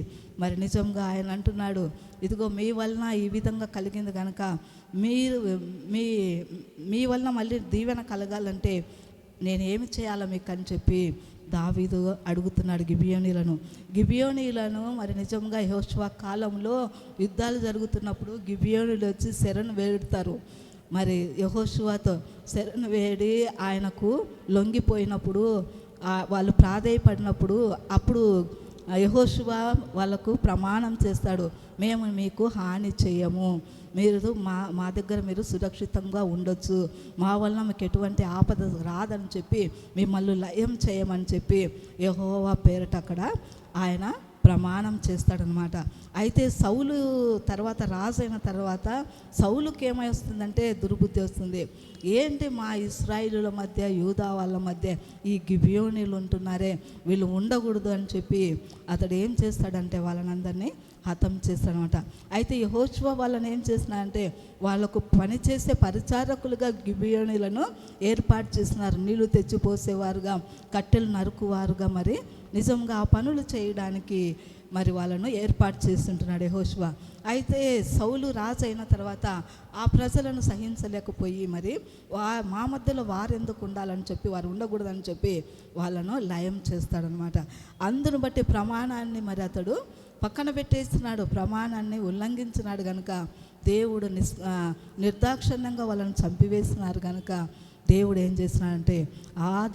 మరి నిజంగా ఆయన అంటున్నాడు, ఇదిగో మీ వలన ఈ విధంగా కలిగింది కనుక మీరు మీ వలన మళ్ళీ దీవెన కలగాలంటే నేనేమి చేయాలో మీకు అని చెప్పి దావీదు అడుగుతున్నాడు గిబియోనీయులను. మరి నిజంగా యెహోషువ కాలంలో యుద్ధాలు జరుగుతున్నప్పుడు గిబియోనీయులు వచ్చి శరణు వేడుతారు. మరి యెహోషువతో శరణు వేడి ఆయనకు లొంగిపోయినప్పుడు, వాళ్ళు ప్రాధేయపడినప్పుడు అప్పుడు యెహోషువ వాళ్ళకు ప్రమాణం చేస్తాడు, మేము మీకు హాని చేయము, మీరు మా దగ్గర మీరు సురక్షితంగా ఉండొచ్చు, మా వలన మీకు ఎటువంటి ఆపద రాదని చెప్పి మిమ్మల్ని లయం చేయమని చెప్పి యెహోవా పేరట అక్కడ ఆయన ప్రమాణం చేస్తాడనమాట. అయితే సౌలు తర్వాత రాజు అయిన తర్వాత సౌలుకి ఏమై వస్తుందంటే దుర్బుద్ధి వస్తుంది. ఏంటి మా ఇశ్రాయేలుల మధ్య యూదా వాళ్ళ మధ్య ఈ గిబియోనీలు ఉంటున్నారే, వీళ్ళు ఉండకూడదు అని చెప్పి అతడు ఏం చేస్తాడంటే వాళ్ళనందరినీ హతం చేస్తాడనమాట. అయితే యెహోషువ వాళ్ళని ఏం చేసినారంటే వాళ్ళకు పనిచేసే పరిచారకులుగా గిబియోనీలను ఏర్పాటు చేసినారు. నీళ్లు తెచ్చిపోసేవారుగా, కట్టెలు నరుకువారుగా, మరి నిజంగా ఆ పనులు చేయడానికి మరి వాళ్ళను ఏర్పాటు చేస్తుంటున్నాడు యెహోషువ. అయితే సౌలు రాజు అయిన తర్వాత ఆ ప్రజలను సహించలేకపోయి మరి మా మధ్యలో వారు ఎందుకు ఉండాలని చెప్పి, వారు ఉండకూడదని చెప్పి వాళ్ళను లయం చేస్తాడనమాట. అందును బట్టి ప్రమాణాన్ని మరి అతడు పక్కన పెట్టేస్తున్నాడు, ప్రమాణాన్ని ఉల్లంఘించినాడు కనుక దేవుడు నిర్దాక్షిణ్యంగా వాళ్ళని చంపివేసినారు కనుక దేవుడు ఏం చేసినాడంటే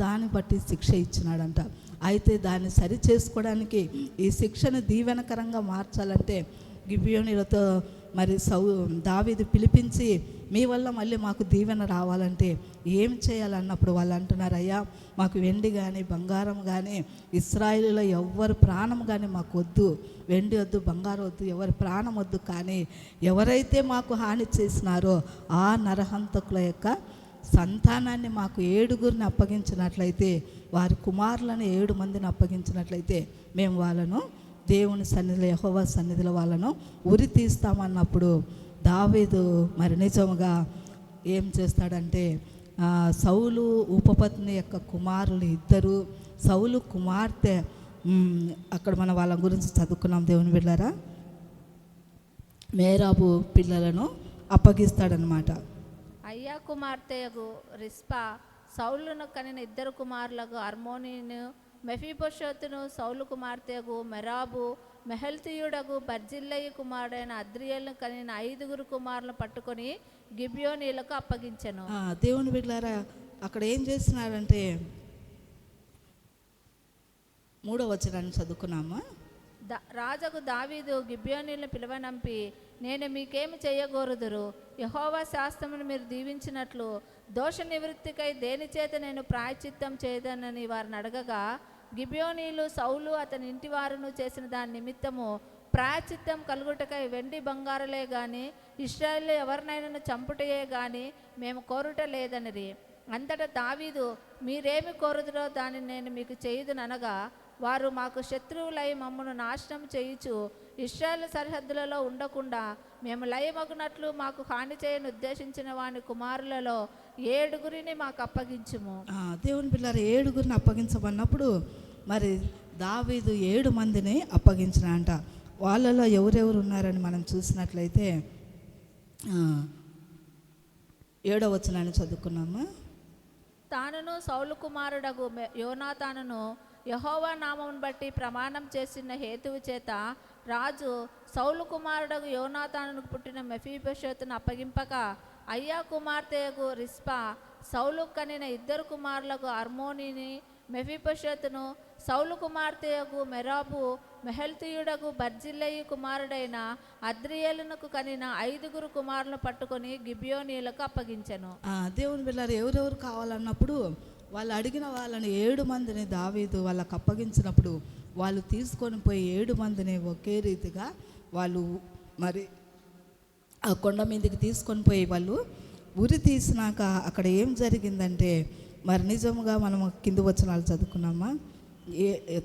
దాన్ని బట్టి శిక్ష ఇచ్చినాడంట. అయితే దాన్ని సరి చేసుకోవడానికి ఈ శిక్షను దీవెనకరంగా మార్చాలంటే గిబియోనీలతో మరి దావీదు పిలిపించి మీ వల్ల మళ్ళీ మాకు దీవెన రావాలంటే ఏం చేయాలన్నప్పుడు వాళ్ళు అంటున్నారు, అయ్యా మాకు వెండి కానీ బంగారం కానీ ఇశ్రాయేలులో ఎవరి ప్రాణం కానీ మాకు వద్దు, వెండి వద్దు, బంగారం వద్దు, ఎవరి ప్రాణం వద్దు, కానీ ఎవరైతే మాకు హాని చేసినారో ఆ నరహంతకుల యొక్క సంతానాన్ని మాకు 7గురిని అప్పగించినట్లయితే, వారి కుమారులను 7 మందిని అప్పగించినట్లయితే మేము వాళ్ళను దేవుని సన్నిధిలో, యెహోవా సన్నిధిలో వాళ్ళను ఉరి తీస్తామన్నప్పుడు దావీదు మరి నిజంగా ఏం చేస్తాడంటే సౌలు ఉపపత్ని యొక్క కుమారులు 2, సౌలు కుమార్తె, అక్కడ మన వాళ్ళ గురించి చదువుకున్నాం దేవుని బిడ్డలారా, మేరాబు పిల్లలను అప్పగిస్తాడనమాట. అయ్యా కుమార్తెయగు రిస్పా సౌలును కనిన 2 కుమారులకు అర్మోనీను మెఫీబోషెతును, సౌలు కుమార్తెయగు మెరాబు మెహల్తీయుడగు బర్జిల్లయి కుమారుడైన అద్రియేలును కనిన 5 కుమారులను పట్టుకొని గిబియోనీలకు అప్పగించెను. దేవుని బిడ్డలారా, అక్కడ ఏం చేస్తున్నాడంటే 3వ వచనాన్ని చదువుకున్నామా. రాజకు దావీదు గిబియోనీలను పిలువనంపి, నేను మీకేమి చేయగోరుదురు? యెహోవా శాస్త్రమును మీరు దీవించినట్లు దోష నివృత్తికై దేని చేత నేను ప్రాయశ్చిత్తం చేయదనని వారిని అడగగా, గిబియోనీలు సౌలు అతని ఇంటి వారును చేసిన దాని నిమిత్తము ప్రాయశ్చిత్తం కలుగుటకై వెండి బంగారులే గాని ఇశ్రాయేలు ఎవరినైనా చంపుటయే గాని మేము కోరుట లేదనిరి. అంతటా దావీదు, మీరేమి కోరుదురో దానిని నేను మీకు చేయుదుననగా, వారు మాకు శత్రువులై మమ్మను నాశనం చేయుచు ఇశ్రాయేలు సరిహద్దులలో ఉండకుండా మేము లయమగునట్లు మాకు హాని చేయని ఉద్దేశించిన వాని కుమారులలో 7 మాకు అప్పగించుము. దేవుని పిల్లలు 7 అప్పగించమన్నప్పుడు మరి దావీదు 7 మందిని అప్పగించిన అంట. వాళ్ళలో ఎవరెవరు ఉన్నారని మనం చూసినట్లయితే 7వ వచనాన్ని చదువుకున్నాము. తానును సౌలు కుమారుడగు యోనాతానును యెహోవా నామమును బట్టి ప్రమాణం చేసిన హేతువు చేత రాజు సౌలు కుమారుడగు యోనాతానుకు పుట్టిన మెఫీబోషెతును అప్పగింపక, అయ్యా కుమార్తెయగు రిస్పా సౌలు కనిన 2 కుమారులకు అర్మోనిని మెఫీబోషెతును, సౌలు కుమార్తెయగు మెరాబు మెహల్తీయుడగు బర్జిల్లయి కుమారుడైన అద్రియేలునకు కనిన 5 కుమారులను పట్టుకొని గిబియోనీలకు అప్పగించెను. దేవుని పిల్లలు ఎవరెవరు కావాలన్నప్పుడు వాళ్ళు అడిగిన వాళ్ళని 7 మందిని దావీదు వాళ్ళకు అప్పగించినప్పుడు వాళ్ళు తీసుకొని పోయి 7 మందిని ఒకే రీతిగా వాళ్ళు మరి ఆ కొండ మీదకి తీసుకొని పోయి వాళ్ళు ఉరి తీసినాక అక్కడ ఏం జరిగిందంటే మరి నిజముగా మనం కింది వచనాలు చదువుకున్నామా,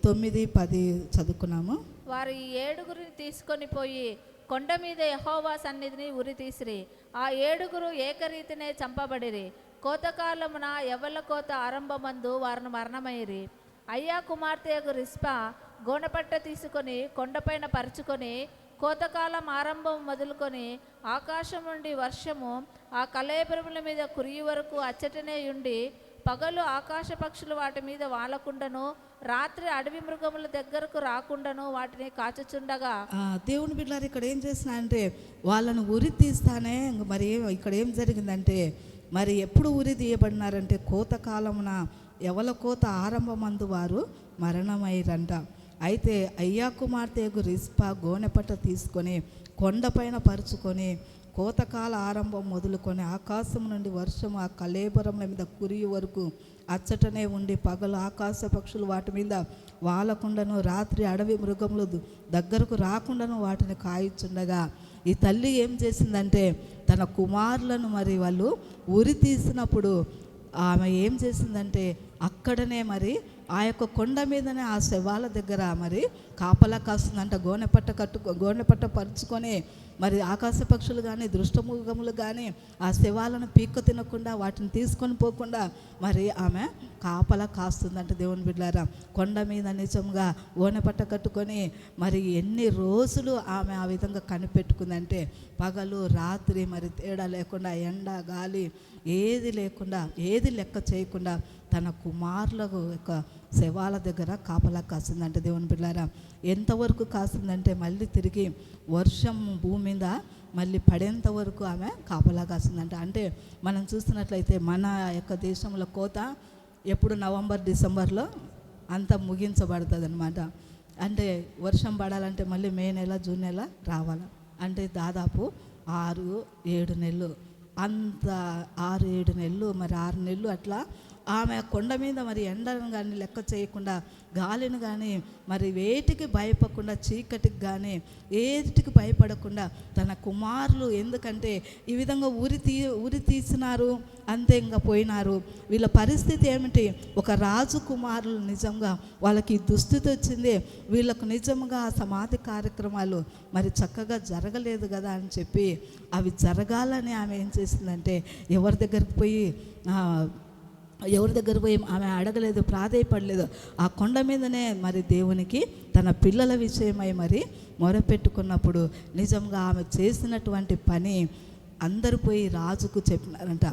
9, 10 చదువుకున్నాము. వారు ఈ 7 తీసుకొని పోయి కొండ మీద యెహోవా సన్నిధిని ఉరి తీసిరి. ఆ 7 ఏకరీతినే చంపబడిరి. కోతకాలమున యవ్వల కోత ఆరంభమందు వారిని మరణమైరి. అయ్యా కుమార్తెయగు రిస్పా గోనెపట్ట తీసుకొని కొండపైన పరుచుకొని కోతకాలం ఆరంభం మొదలుకొని ఆకాశం నుండి వర్షము ఆ కళేబరముల మీద కురియి వరకు అచ్చటనే ఉండి, పగలు ఆకాశ పక్షులు వాటి మీద వాలకుండాను రాత్రి అడవి మృగముల దగ్గరకు రాకుండాను వాటిని కాచుచుండగా, దేవుని బిడ్డలారు ఇక్కడ ఏం చేసిన అంటే వాళ్ళను ఉరి తీస్తానే మరి ఇక్కడ ఏం జరిగిందంటే మరి ఎప్పుడు ఉరి తీయబడినారంటే కోతకాలమున యవల కోత ఆరంభమందు వారు మరణమైరంట. అయితే అయ్యా కుమార్తెకు రిస్పా గోనెపట్ట తీసుకొని కొండపైన పరుచుకొని కోతకాల ఆరంభం మొదలుకొని ఆకాశం నుండి వర్షం ఆ కళేబరముల మీద కురియ వరకు అచ్చటనే ఉండి, పగలు ఆకాశ పక్షులు వాటి మీద వాలకుండాను రాత్రి అడవి మృగములు దగ్గరకు రాకుండాను వాటిని కాయిచుండగా, ఈ తల్లి ఏం చేసిందంటే తన కుమారులను మరి వాళ్ళు ఉరి తీసినప్పుడు ఆమె ఏం చేసిందంటే అక్కడనే మరి ఆ యొక్క కొండ మీదనే ఆ శవాల దగ్గర మరి కాపలా కాస్తుందంట. గోనెపట్ట పరుచుకొని మరి ఆకాశ పక్షులు కానీ దృష్టమృగములు కానీ ఆ శవాలను పీక్క తినకుండా వాటిని తీసుకొని పోకుండా మరి ఆమె కాపలా కాస్తుందంట. దేవుని బిడ్డలారా, కొండ మీద నిజంగా గోనెపట్ట కట్టుకొని మరి ఎన్ని రోజులు ఆమె ఆ విధంగా కనిపెట్టుకుందంటే పగలు రాత్రి మరి తేడా లేకుండా ఎండ గాలి ఏది లేకుండా ఏది లెక్క చేయకుండా తన కుమారులకు యొక్క శవాల దగ్గర కాపలా కాసిందంటే దేవుని బిడ్డలారా, ఎంతవరకు కాసిందంటే మళ్ళీ తిరిగి వర్షం భూమి మీద మళ్ళీ పడేంత వరకు ఆమె కాపలా కాసిందంట. అంటే మనం చూస్తున్నట్లయితే మన యొక్క దేశంలో కోత ఎప్పుడు నవంబర్ డిసెంబర్లో అంతా ముగించబడుతుంది అనమాట. అంటే వర్షం పడాలంటే మళ్ళీ మే నెల జూన్ నెల రావాలి. అంటే దాదాపు 6-7 నెలలు, అంత 6-7 నెలలు మరి 6 నెలలు అట్లా ఆమె కొండ మీద మరి ఎండను కానీ లెక్క చేయకుండా గాలిని కానీ మరి వేటికి భయపడకుండా చీకటికి కానీ ఏటికి భయపడకుండా తన కుమారులు, ఎందుకంటే ఈ విధంగా ఉరి తీసినారు అంతే ఇంకా పోయినారు. వీళ్ళ పరిస్థితి ఏమిటి? ఒక రాజు కుమారులు నిజంగా వాళ్ళకి దుస్థితి వచ్చింది. వీళ్ళకు నిజంగా సమాధి కార్యక్రమాలు మరి చక్కగా జరగలేదు కదా అని చెప్పి అవి జరగాలని ఆమె ఏం చేసిందంటే ఎవరి దగ్గరికి పోయి ఆమె అడగలేదు, ప్రాధేయపడలేదు. ఆ కొండ మీదనే మరి దేవునికి తన పిల్లల విషయమై మరి మొరపెట్టుకున్నప్పుడు నిజంగా ఆమె చేసినటువంటి పని అందరూ పోయి రాజుకు చెప్పినారంట.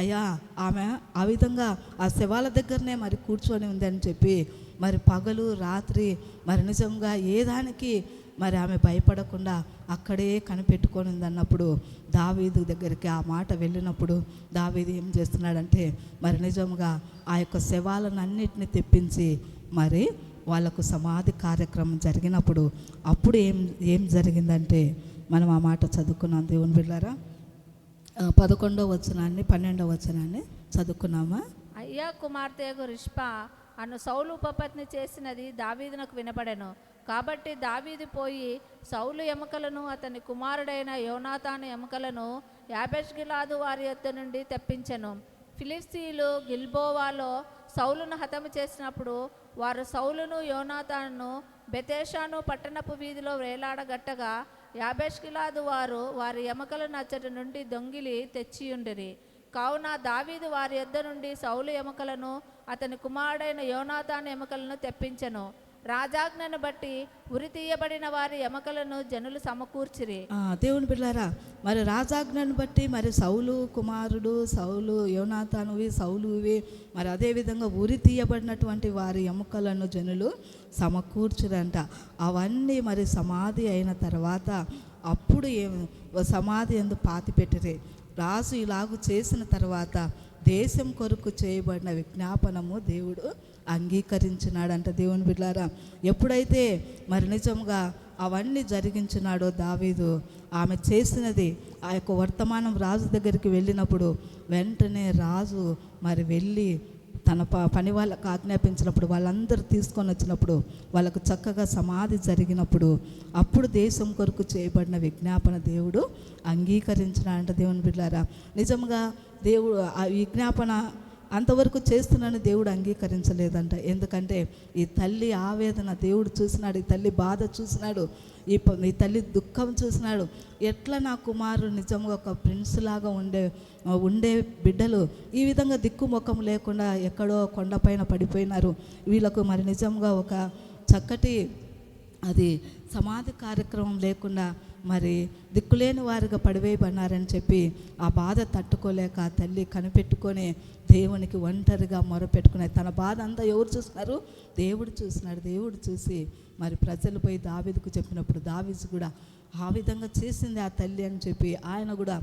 అయ్యా ఆమె ఆ విధంగా ఆ శవాల దగ్గరనే మరి కూర్చొని ఉందని చెప్పి మరి పగలు రాత్రి మరి నిజంగా ఏదానికి మరి ఆమె భయపడకుండా అక్కడే కనిపెట్టుకొని ఉందన్నప్పుడు దావీదు దగ్గరికి ఆ మాట వెళ్ళినప్పుడు దావీదు ఏం చేస్తున్నాడంటే మరి నిజంగా ఆ యొక్క శవాలను అన్నిటిని తెప్పించి మరి వాళ్ళకు సమాధి కార్యక్రమం జరిగినప్పుడు అప్పుడు ఏం జరిగిందంటే మనం ఆ మాట చదువుకున్నాం. దేవుని బిడ్డలారా, 11వ వచనాన్ని 12వ వచనాన్ని చదువుకున్నామా? అయ్యా కుమార్తెకు రిష్పా అను సౌలు ఉపపత్ని చేసినది దావీదునకు వినపడెను. కాబట్టి దావీదు పోయి సౌలు ఎముకలను అతని కుమారుడైన యోనాతాను ఎముకలను యాబేష్గిలాదు వారి యొద్ద నుండి తెప్పించెను. ఫిలిష్తీయులు గిల్బోవాలో సౌలును హతము చేసినప్పుడు వారు సౌలును యోనాతాను బెతేషాను పట్టణపు వీధిలో వేలాడగట్టగా యాబేష్గిలాదు వారు వారి ఎముకలను అచ్చటి నుండి దొంగిలి తెచ్చియుండిరి. కావున దావీదు వారి యొద్ద నుండి సౌలు ఎముకలను అతని కుమారుడైన యోనాతాను ఎముకలను తెప్పించెను. రాజాజ్ఞను బట్టి ఉరి తీయబడిన వారి ఎముకలను జనులు సమకూర్చిరి. దేవుని బిడ్డలారా, మరి రాజాజ్ఞను బట్టి మరి సౌలు కుమారుడు సౌలు యోనాతానువి సౌలువి మరి అదేవిధంగా ఉరి తీయబడినటువంటి వారి ఎముకలను జనులు సమకూర్చురంట. అవన్నీ మరి సమాధి అయిన తర్వాత అప్పుడు సమాధి ఎందు పాతి పెట్టిరే. రాజు ఇలాగూ చేసిన తర్వాత దేశం కొరకు చేయబడిన విజ్ఞాపనము దేవుడు అంగీకరించినాడంట. దేవుని బిడ్డలారా, ఎప్పుడైతే మరి నిజంగా అవన్నీ జరిగించినాడో దావీదు, ఆమె చేసినది ఆ యొక్క వర్తమానం రాజు దగ్గరికి వెళ్ళినప్పుడు వెంటనే రాజు మరి వెళ్ళి తన పని వాళ్ళకు ఆజ్ఞాపించినప్పుడు వాళ్ళందరూ తీసుకొని వచ్చినప్పుడు వాళ్ళకు చక్కగా సమాధి జరిగినప్పుడు అప్పుడు దేశం కొరకు చేయబడిన విజ్ఞాపన దేవుడు అంగీకరించినాడంట. దేవుని బిడ్డలారా, నిజంగా దేవుడు ఆ విజ్ఞాపన అంతవరకు చేస్తున్నాను దేవుడు అంగీకరించలేదంట. ఎందుకంటే ఈ తల్లి ఆవేదన దేవుడు చూసినాడు, ఈ తల్లి బాధ చూసినాడు, ఈ తల్లి దుఃఖం చూసినాడు. ఎట్లా నా కుమారుడు నిజంగా ఒక ప్రిన్స్ లాగా ఉండే బిడ్డలు ఈ విధంగా దిక్కుముఖం లేకుండా ఎక్కడో కొండపైన పడిపోయినారు, వీళ్ళకు మరి నిజంగా ఒక చక్కటి అది సమాధి కార్యక్రమం లేకుండా మరి దిక్కులేని వారిగా పడివేయబడినారని చెప్పి ఆ బాధ తట్టుకోలేక ఆ తల్లి కనిపెట్టుకొని దేవునికి ఒంటరిగా మొరపెట్టుకునే తన బాధ అంతా ఎవరు చూస్తున్నారు? దేవుడు చూసినాడు. దేవుడు చూసి మరి ప్రజలు పోయి దావీదుకు చెప్పినప్పుడు దావీదు కూడా ఆ విధంగా చేసింది ఆ తల్లి అని చెప్పి ఆయన కూడా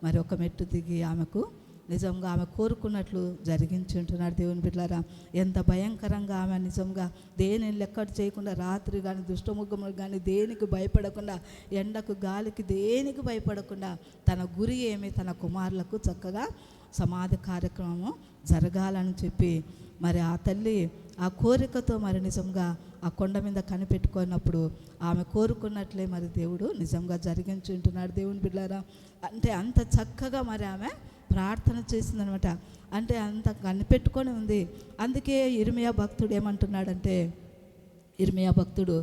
మరి ఒక మెట్టు దిగి ఆమెకు నిజంగా ఆమె కోరుకున్నట్లు జరిగించి ఉంటున్నాడు. దేవుని బిడ్డలారా, ఎంత భయంకరంగా ఆమె నిజంగా దేనిని లెక్క చేయకుండా రాత్రి కానీ దుష్టముఖములు కానీ దేనికి భయపడకుండా ఎండకు గాలికి దేనికి భయపడకుండా తన గురి ఏమి తన కుమారులకు చక్కగా సమాధి కార్యక్రమము జరగాలని చెప్పి మరి ఆ తల్లి ఆ కోరికతో మరి నిజంగా ఆ కొండ మీద కనిపెట్టుకున్నప్పుడు ఆమె కోరుకున్నట్లే మరి దేవుడు నిజంగా జరిగించి ఉంటున్నాడు. దేవుని బిడ్డలారా, అంటే అంత చక్కగా మరి ఆమె ప్రార్థన చేసిందనమాట. అంటే అంత కనిపెట్టుకొని ఉంది. అందుకే ఇర్మియా భక్తుడు ఏమంటున్నాడంటే, ఇర్మియా భక్తుడు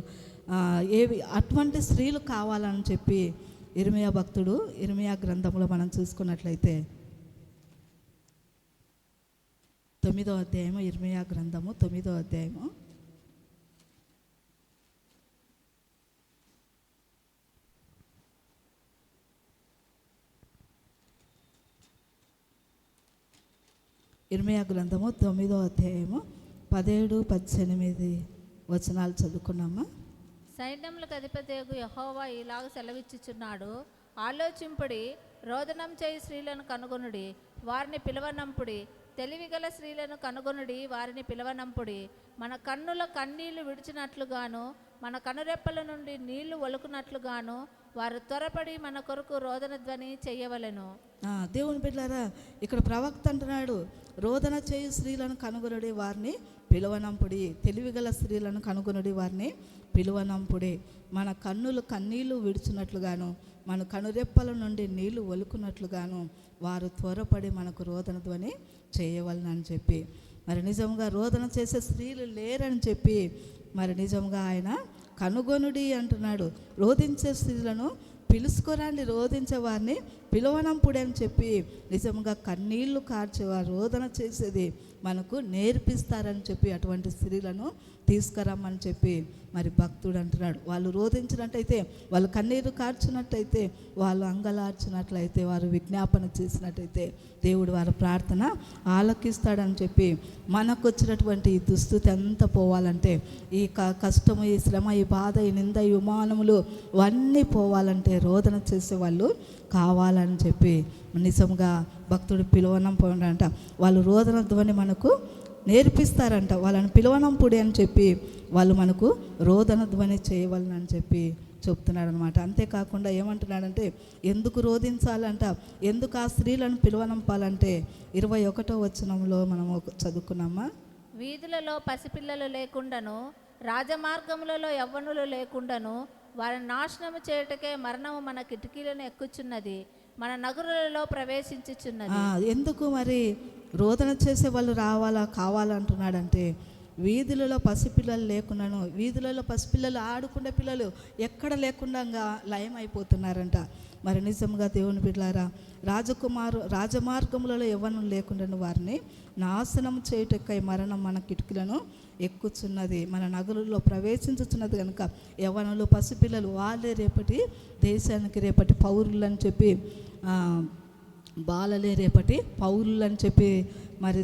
అటువంటి స్త్రీలు కావాలని చెప్పి ఇర్మియా భక్తుడు ఇర్మియా గ్రంథంలో మనం చూసుకున్నట్లయితే 9వ అధ్యాయము ఇర్మియా గ్రంథము 9వ అధ్యాయము 9వ అధ్యాయము 17, 18 వచనాలు చదువుకున్నామా? సైన్యములకు అధిపతియగు యెహోవా ఇలాగ సెలవిచ్చుచున్నాడు, ఆలోచింపుడి, రోదనం చేయి స్త్రీలను కనుగొనుడి, వారిని పిలవనంపుడి, తెలివిగల స్త్రీలను కనుగొనుడి, వారిని పిలవనంపుడి. మన కన్నుల కన్నీళ్లు విడిచినట్లుగాను మన కనురెప్పల నుండి నీళ్లు ఒలుకున్నట్లుగాను వారు త్వరపడి మన కొరకు రోదన ధ్వని చెయ్యవలెను. దేవుని బిడ్డలారా, ఇక్కడ ప్రవక్త అంటున్నాడు, రోదన చేయు స్త్రీలను కనుగొనుడి, వారిని పిలువనంపుడి, తెలివిగల స్త్రీలను కనుగొనుడి, వారిని పిలువనంపుడి. మన కన్నులు కన్నీళ్లు విడిచినట్లుగాను మన కనురెప్పల నుండి నీళ్లు ఒలుకున్నట్లుగాను వారు త్వరపడి మనకు రోదన ధ్వని చేయవలనని చెప్పి మరి నిజంగా రోదన చేసే స్త్రీలు లేరని చెప్పి మరి నిజంగా ఆయన కనుగొనుడి అంటున్నాడు. రోధించే స్త్రీలను పిలుచుకోరండి, రోధించే వారిని పిలువనంపుడి అని చెప్పి నిజంగా కన్నీళ్లు కార్చేవారు రోదన చేసేది మనకు నేర్పిస్తారని చెప్పి అటువంటి స్త్రీలను తీసుకురమ్మని చెప్పి మరి భక్తుడు అంటున్నాడు. వాళ్ళు రోధించినట్టయితే, వాళ్ళు కన్నీరు కార్చినట్టయితే, వాళ్ళు అంగలార్చినట్లయితే, వారు విజ్ఞాపన చేసినట్టయితే దేవుడు వారి ప్రార్థన ఆలకిస్తాడని చెప్పి మనకు వచ్చినటువంటి ఈ దుస్థితి అంతా పోవాలంటే, ఈ కష్టము, ఈ శ్రమ, ఈ బాధ, ఈ నింద, ఈ విమానములు ఇవన్నీ పోవాలంటే రోదన చేసే వాళ్ళు కావాలని చెప్పి నిజంగా భక్తుడు పిలువనంపుడంట. వాళ్ళు రోదన ధ్వని మనకు నేర్పిస్తారంట. వాళ్ళని పిలువనంపుడి అని చెప్పి వాళ్ళు మనకు రోదన ధ్వని చేయవలనని చెప్పి చెప్తున్నాడు అనమాట. అంతేకాకుండా ఏమంటున్నాడంటే, ఎందుకు రోధించాలంట, ఎందుకు ఆ స్త్రీలను పిలువనంపాలంటే 21వ వచనంలో మనము చదువుకున్నామా? వీధులలో పసిపిల్లలు లేకుండాను, రాజమార్గములలో యవ్వనులు లేకుండాను, వారిని నాశనము చేయుటకే మరణము మన కిటికీలను ఎక్కుచున్నది, మన నగరులలో ప్రవేశించుచున్నది. ఎందుకు మరి రోదన చేసే వాళ్ళు రావాలా కావాలంటున్నాడంటే, వీధులలో పసిపిల్లలు లేకుండాను, వీధులలో పసిపిల్లలు ఆడుకునే పిల్లలు ఎక్కడ లేకుండా లయం అయిపోతున్నారంట. మరి నిజంగా దేవుని బిడ్డలారా, రాజమార్గములలో యవ్వనం లేకుండా వారిని నాశనం చేయుటకై మరణం మన కిటికీలను ఎక్కుచున్నది, మన నగరుల్లో ప్రవేశించుచున్నది. కనుక యవ్వనులు పసిపిల్లలు వాళ్ళే రేపటి దేశానికి రేపటి పౌరులు అని చెప్పి, బాలలే రేపటి పౌరులు అని చెప్పి మరి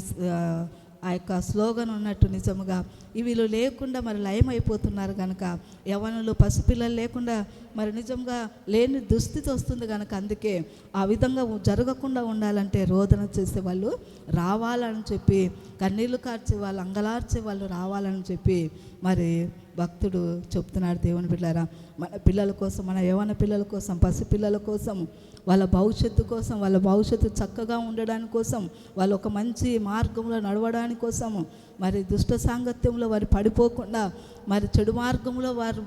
ఆ యొక్క స్లోగన్ ఉన్నట్టు నిజముగా వీళ్ళు లేకుండా మరి లయమైపోతున్నారు. కనుక యవ్వనులు పసిపిల్లలు లేకుండా మరి నిజంగా లేని దుస్థితి వస్తుంది. కనుక అందుకే ఆ విధంగా జరగకుండా ఉండాలంటే రోదన చేసే వాళ్ళు రావాలని చెప్పి, కన్నీళ్లు కార్చే వాళ్ళు, అంగలార్చే వాళ్ళు రావాలని చెప్పి మరి భక్తుడు చెప్తున్నాడు. దేవుని బిడ్డలారా, మన పిల్లల కోసం, మన యవ్వన పిల్లల కోసం, పసిపిల్లల కోసం, వాళ్ళ భవిష్యత్తు కోసం, వాళ్ళ భవిష్యత్తు చక్కగా ఉండడానికి కోసం, వాళ్ళు ఒక మంచి మార్గంలో నడవడానికి కోసము, మరి దుష్ట సాంగత్యంలో వారు పడిపోకుండా, మరి చెడు మార్గంలో వారు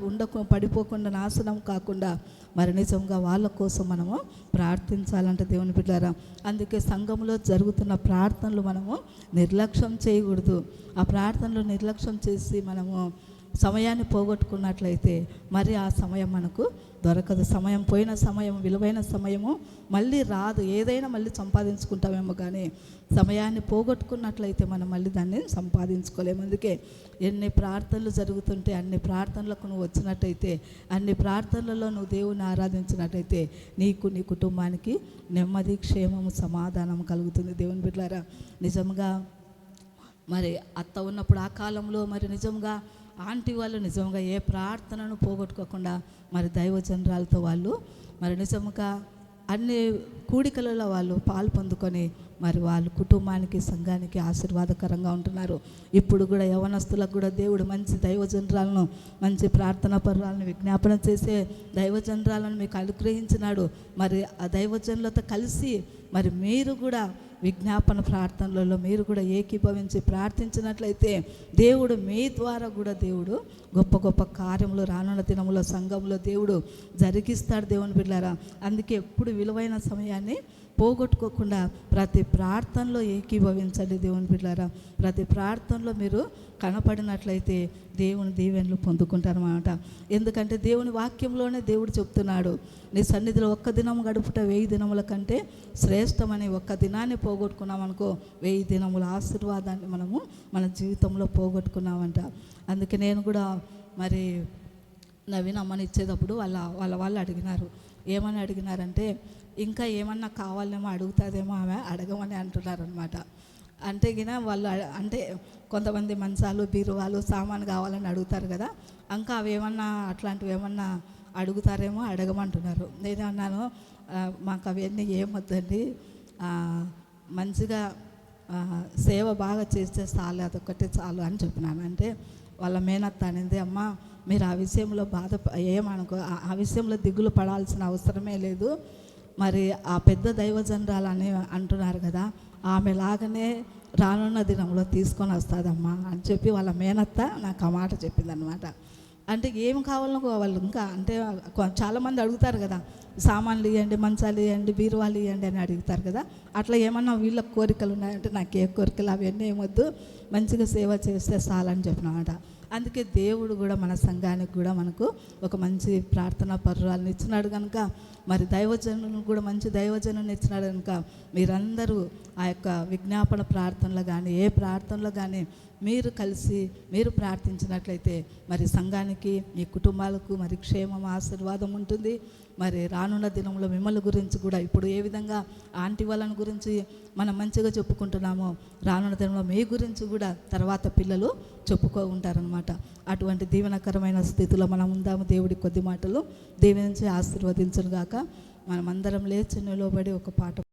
పడిపోకుండా, నాశనం కాకుండా మరి నిజంగా వాళ్ళ కోసం మనము ప్రార్థించాలంటే దేవుని బిడ్డలారా, అందుకే సంఘంలో జరుగుతున్న ప్రార్థనలు మనము నిర్లక్ష్యం చేయకూడదు. ఆ ప్రార్థనలు నిర్లక్ష్యం చేసి మనము సమయాన్ని పోగొట్టుకున్నట్లయితే మరి ఆ సమయం మనకు దొరకదు. సమయం పోయిన సమయం, విలువైన సమయము మళ్ళీ రాదు. ఏదైనా మళ్ళీ సంపాదించుకుంటామేమో కానీ సమయాన్ని పోగొట్టుకున్నట్లయితే మనం మళ్ళీ దాన్ని సంపాదించుకోలేము. అందుకే ఎన్ని ప్రార్థనలు జరుగుతుంటే అన్ని ప్రార్థనలకు నువ్వు వచ్చినట్టయితే, అన్ని ప్రార్థనలలో నువ్వు దేవుని ఆరాధించినట్టయితే నీకు, నీ కుటుంబానికి నెమ్మది, క్షేమము, సమాధానం కలుగుతుంది. దేవుని బిడ్డలారా, నిజంగా మరి అత్త ఉన్నప్పుడు ఆ కాలంలో మరి నిజంగా ఆంటీ వాళ్ళు నిజంగా ఏ ప్రార్థనను పోగొట్టుకోకుండా మరి దైవజనరాలతో వాళ్ళు మరి నిజంగా అన్ని కూడికలలో వాళ్ళు పాలు పొందుకొని మరి వాళ్ళు కుటుంబానికి, సంఘానికి ఆశీర్వాదకరంగా ఉంటున్నారు. ఇప్పుడు కూడా యవనస్తులకు కూడా దేవుడు మంచి దైవజనరాలను, మంచి ప్రార్థనా పరులను, విజ్ఞాపన చేసే దైవజనరాలను మీకు అనుగ్రహించినాడు. మరి ఆ దైవజనులతో కలిసి మరి మీరు కూడా విజ్ఞాపన ప్రార్థనలలో మీరు కూడా ఏకీభవించి ప్రార్థించినట్లయితే దేవుడు మీ ద్వారా కూడా దేవుడు గొప్ప గొప్ప కార్యములు రానున్న దినములో సంఘంలో దేవుడు జరిగిస్తాడు. దేవుని బిడ్డలారా, అందుకే ఎప్పుడు విలువైన సమయాన్ని పోగొట్టుకోకుండా ప్రతి ప్రార్థనలో ఏకీభవించండి. దేవుని బిడ్డలారా, ప్రతి ప్రార్థనలో మీరు కనపడినట్లయితే దేవుని దీవెనలు పొందుకుంటారన్నమాట. ఎందుకంటే దేవుని వాక్యంలోనే దేవుడు చెప్తున్నాడు, నీ సన్నిధిలో ఒక్క దినం గడుపుట 1000 దినముల కంటే శ్రేష్టమని. ఒక్క దినాన్ని పోగొట్టుకున్నామనుకో 1000 దినముల ఆశీర్వాదాన్ని మనము మన జీవితంలో పోగొట్టుకున్నామంట. అందుకే నేను కూడా మరి నవీన్ అమ్మని ఇచ్చేటప్పుడు వాళ్ళు అడిగినారు. ఏమని అడిగినారంటే, ఇంకా ఏమన్నా కావాలేమో అడుగుతుందేమో ఆమె, అడగమని అంటున్నారు అనమాట. అంటే గిన వాళ్ళు అంటే కొంతమంది మంచాలు, బీరువాలు, సామాను కావాలని అడుగుతారు కదా, ఇంకా అవి ఏమన్నా అట్లాంటివి ఏమన్నా అడుగుతారేమో, అడగమంటున్నారు. నేను అన్నాను, మాకు అవన్నీ ఏమొద్దండి, మంచిగా సేవ బాగా చేస్తే చాలు, అదొక్కటే చాలు అని చెప్పినాను. అంటే వాళ్ళ మేనత్త అనింది, అమ్మ మీరు ఆ విషయంలో ఏమనుకో, ఆ విషయంలో దిగులు పడాల్సిన అవసరమే లేదు. మరి ఆ పెద్ద దైవజనరాలని అంటున్నారు కదా, ఆమె లాగానే రానున్న దినంలో తీసుకొని వస్తుందమ్మా అని చెప్పి వాళ్ళ మేనత్త నాకు ఆ మాట చెప్పిందనమాట. అంటే ఏం కావాలో వాళ్ళు ఇంకా అంటే చాలామంది అడుగుతారు కదా, సామాన్లు ఇవ్వండి, మంచాలు ఇవ్వండి, బీరువాలు ఇవ్వండి అని అడుగుతారు కదా. అట్లా ఏమన్నా వీళ్ళకి కోరికలు ఉన్నాయంటే నాకు ఏ కోరికలు అవన్నీ ఏమొద్దు, మంచిగా సేవ చేస్తే చాలని చెప్పినామాట. అందుకే దేవుడు కూడా మన సంఘానికి కూడా మనకు ఒక మంచి ప్రార్థనా పరురాలను ఇచ్చినాడు కనుక, మరి దైవజనులను కూడా మంచి దైవజనుని ఇచ్చినాడు కనుక మీరందరూ ఆ యొక్క విజ్ఞాపన ప్రార్థనలు కానీ ఏ ప్రార్థనలో కానీ మీరు కలిసి మీరు ప్రార్థించినట్లయితే మరి సంఘానికి, మీ కుటుంబాలకు మరి క్షేమం, ఆశీర్వాదం ఉంటుంది. మరి రానున్న దినంలో మిమ్మల్ని గురించి కూడా ఇప్పుడు ఏ విధంగా ఆంటీ వాళ్ళని గురించి మనం మంచిగా చెప్పుకుంటున్నామో రానున్న దినంలో మీ గురించి కూడా తర్వాత పిల్లలు చెప్పుకో ఉంటారనమాట. అటువంటి దీవెనకరమైన స్థితిలో మనం ఉందాము. దేవుడి కొద్ది మాటలు దీవెనించి ఆశీర్వదించును గాక. మనమందరం లేచి నిలబడి ఒక పాట